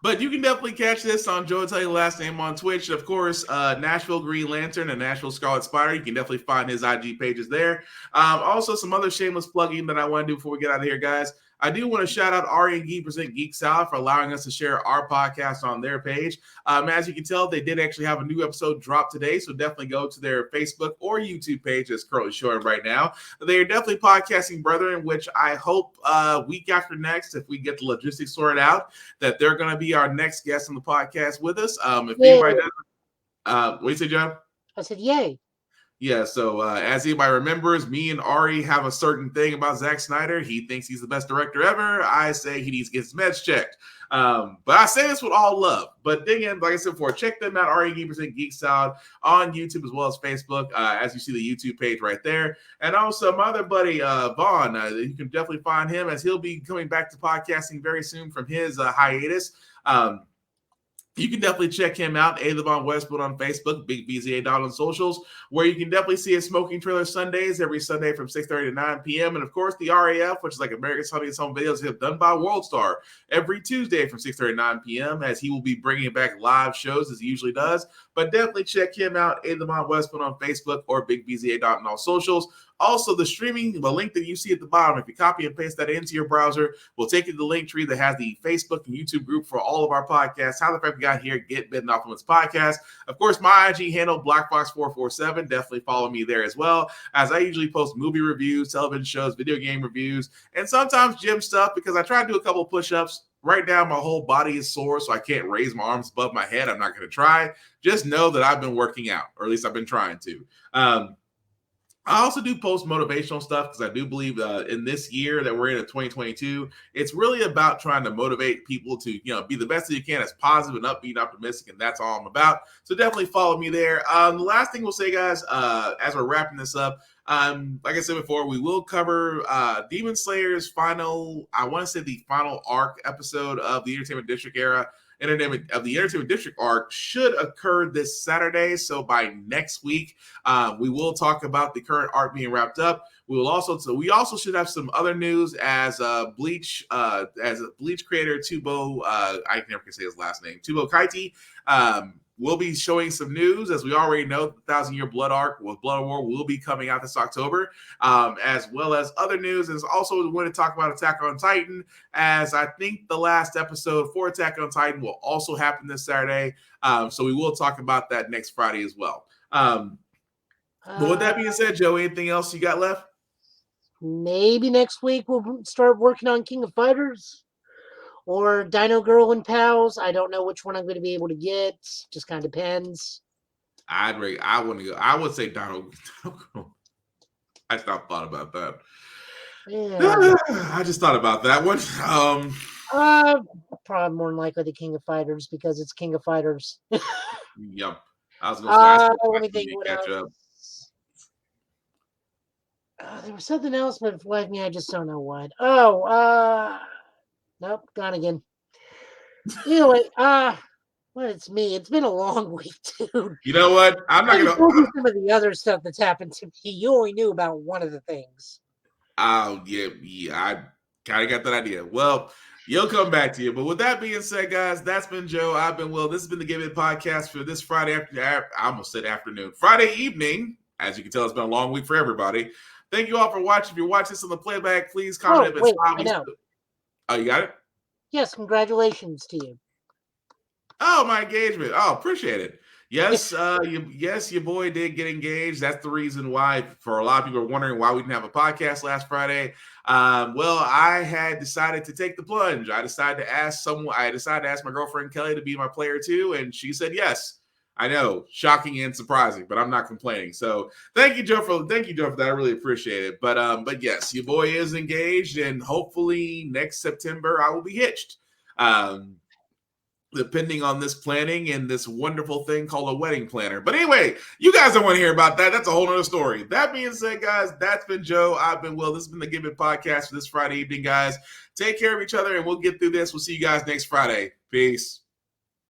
But you can definitely catch this on Joe will tell you the last name on Twitch. Of course, Nashville Green Lantern and Nashville Scarlet Spider. You can definitely find his IG pages there. Also, some other shameless plugging that I want to do before we get out of here, guys. I do want to shout out Ari and Gee Present Geek South for allowing us to share our podcast on their page. As you can tell, they did actually have a new episode drop today, so definitely go to their Facebook or YouTube page that's currently showing right now. They are definitely podcasting brethren, which I hope week after next, if we get the logistics sorted out, that they're going to be our next guest on the podcast with us. If anybody doesn't, what do you say, John? I said, yay. Yeah, so as anybody remembers, me and Ari have a certain thing about Zack Snyder. He thinks he's the best director ever. I say he needs to get his meds checked. But I say this with all love. But again, like I said before, check them out, Ari and Geek Salad, on YouTube as well as Facebook, as you see the YouTube page right there. And also my other buddy, Vaughn, you can definitely find him as he'll be coming back to podcasting very soon from his hiatus. You can definitely check him out, Von Westwood on Facebook, Big BZA on socials, where you can definitely see his Smoking Trailer Sundays every Sunday from 6:30 to 9 p.m. And, of course, the RAF, which is like America's Honey's Home Videos, done by WorldStar every Tuesday from 6:30 to 9 p.m., as he will be bringing back live shows as he usually does. But definitely check him out, Von Westwood on Facebook or Big BZA on all socials. Also, the link that you see at the bottom, if you copy and paste that into your browser, will take you to the link tree that has the Facebook and YouTube group for all of our podcasts. How the fuck we got here, Get Bitten Off of This podcast. Of course, my IG handle, BlackFox447. Definitely follow me there as well, as I usually post movie reviews, television shows, video game reviews, and sometimes gym stuff, because I try to do a couple of push-ups. Right now, my whole body is sore, so I can't raise my arms above my head. I'm not going to try. Just know that I've been working out, or at least I've been trying to. I also do post motivational stuff, because I do believe in this year that we're in 2022, it's really about trying to motivate people to, be the best that you can, as positive and upbeat and optimistic, and that's all I'm about. So definitely follow me there. The last thing we'll say, guys, as we're wrapping this up, Like I said before, we will cover Demon Slayer's final, I want to say the final arc episode of the Entertainment District era. The Entertainment District arc should occur this Saturday. So by next week, we will talk about the current arc being wrapped up. We also should have some other news as Bleach creator Tubo, I never can say his last name, Tubo Kaiti, will be showing some news. As we already know, the 1,000-year Blood arc with Blood War will be coming out this October, as well as other news. And also we want to talk about Attack on Titan, as I think the last episode for Attack on Titan will also happen this Saturday. So we will talk about that next Friday as well. But with that being said, Joe, anything else you got left? Maybe next week we'll start working on King of Fighters or Dino Girl and Pals. I don't know which one I'm going to be able to get. Just kind of depends. I want to go. I would say Dino Girl. I stopped thought about that. Yeah. I just thought about that one. Probably more than likely the King of Fighters because it's King of Fighters. Yep. I was going to say. Let me think. What else? There was something else, but it's left me. I just don't know what. Nope, gone again. Anyway, it's me. It's been a long week, dude. You know what? I'm not gonna tell you some of the other stuff that's happened to me. You only knew about one of the things. Oh yeah, I kind of got that idea. Well, you'll come back to you. But with that being said, guys, that's been Joe. I've been Will. This has been the Give It Podcast for this Friday afternoon. I almost said afternoon. Friday evening. As you can tell, it's been a long week for everybody. Thank you all for watching. If you're watching this on the playback, please comment. Oh, you got it? Yes, congratulations to you. Oh, my engagement. Oh, appreciate it. Yes, your boy did get engaged. That's the reason why, for a lot of people are wondering why we didn't have a podcast last Friday. Well, I had decided to take the plunge. I decided to ask my girlfriend Kelly to be my player too, and she said yes. I know, shocking and surprising, but I'm not complaining. So thank you, Joe, for that. I really appreciate it. But yes, your boy is engaged, and hopefully next September I will be hitched. Depending on this planning and this wonderful thing called a wedding planner. But anyway, you guys don't want to hear about that. That's a whole nother story. That being said, guys, that's been Joe. I've been Will. This has been the Give It Podcast for this Friday evening, guys. Take care of each other, and we'll get through this. We'll see you guys next Friday. Peace.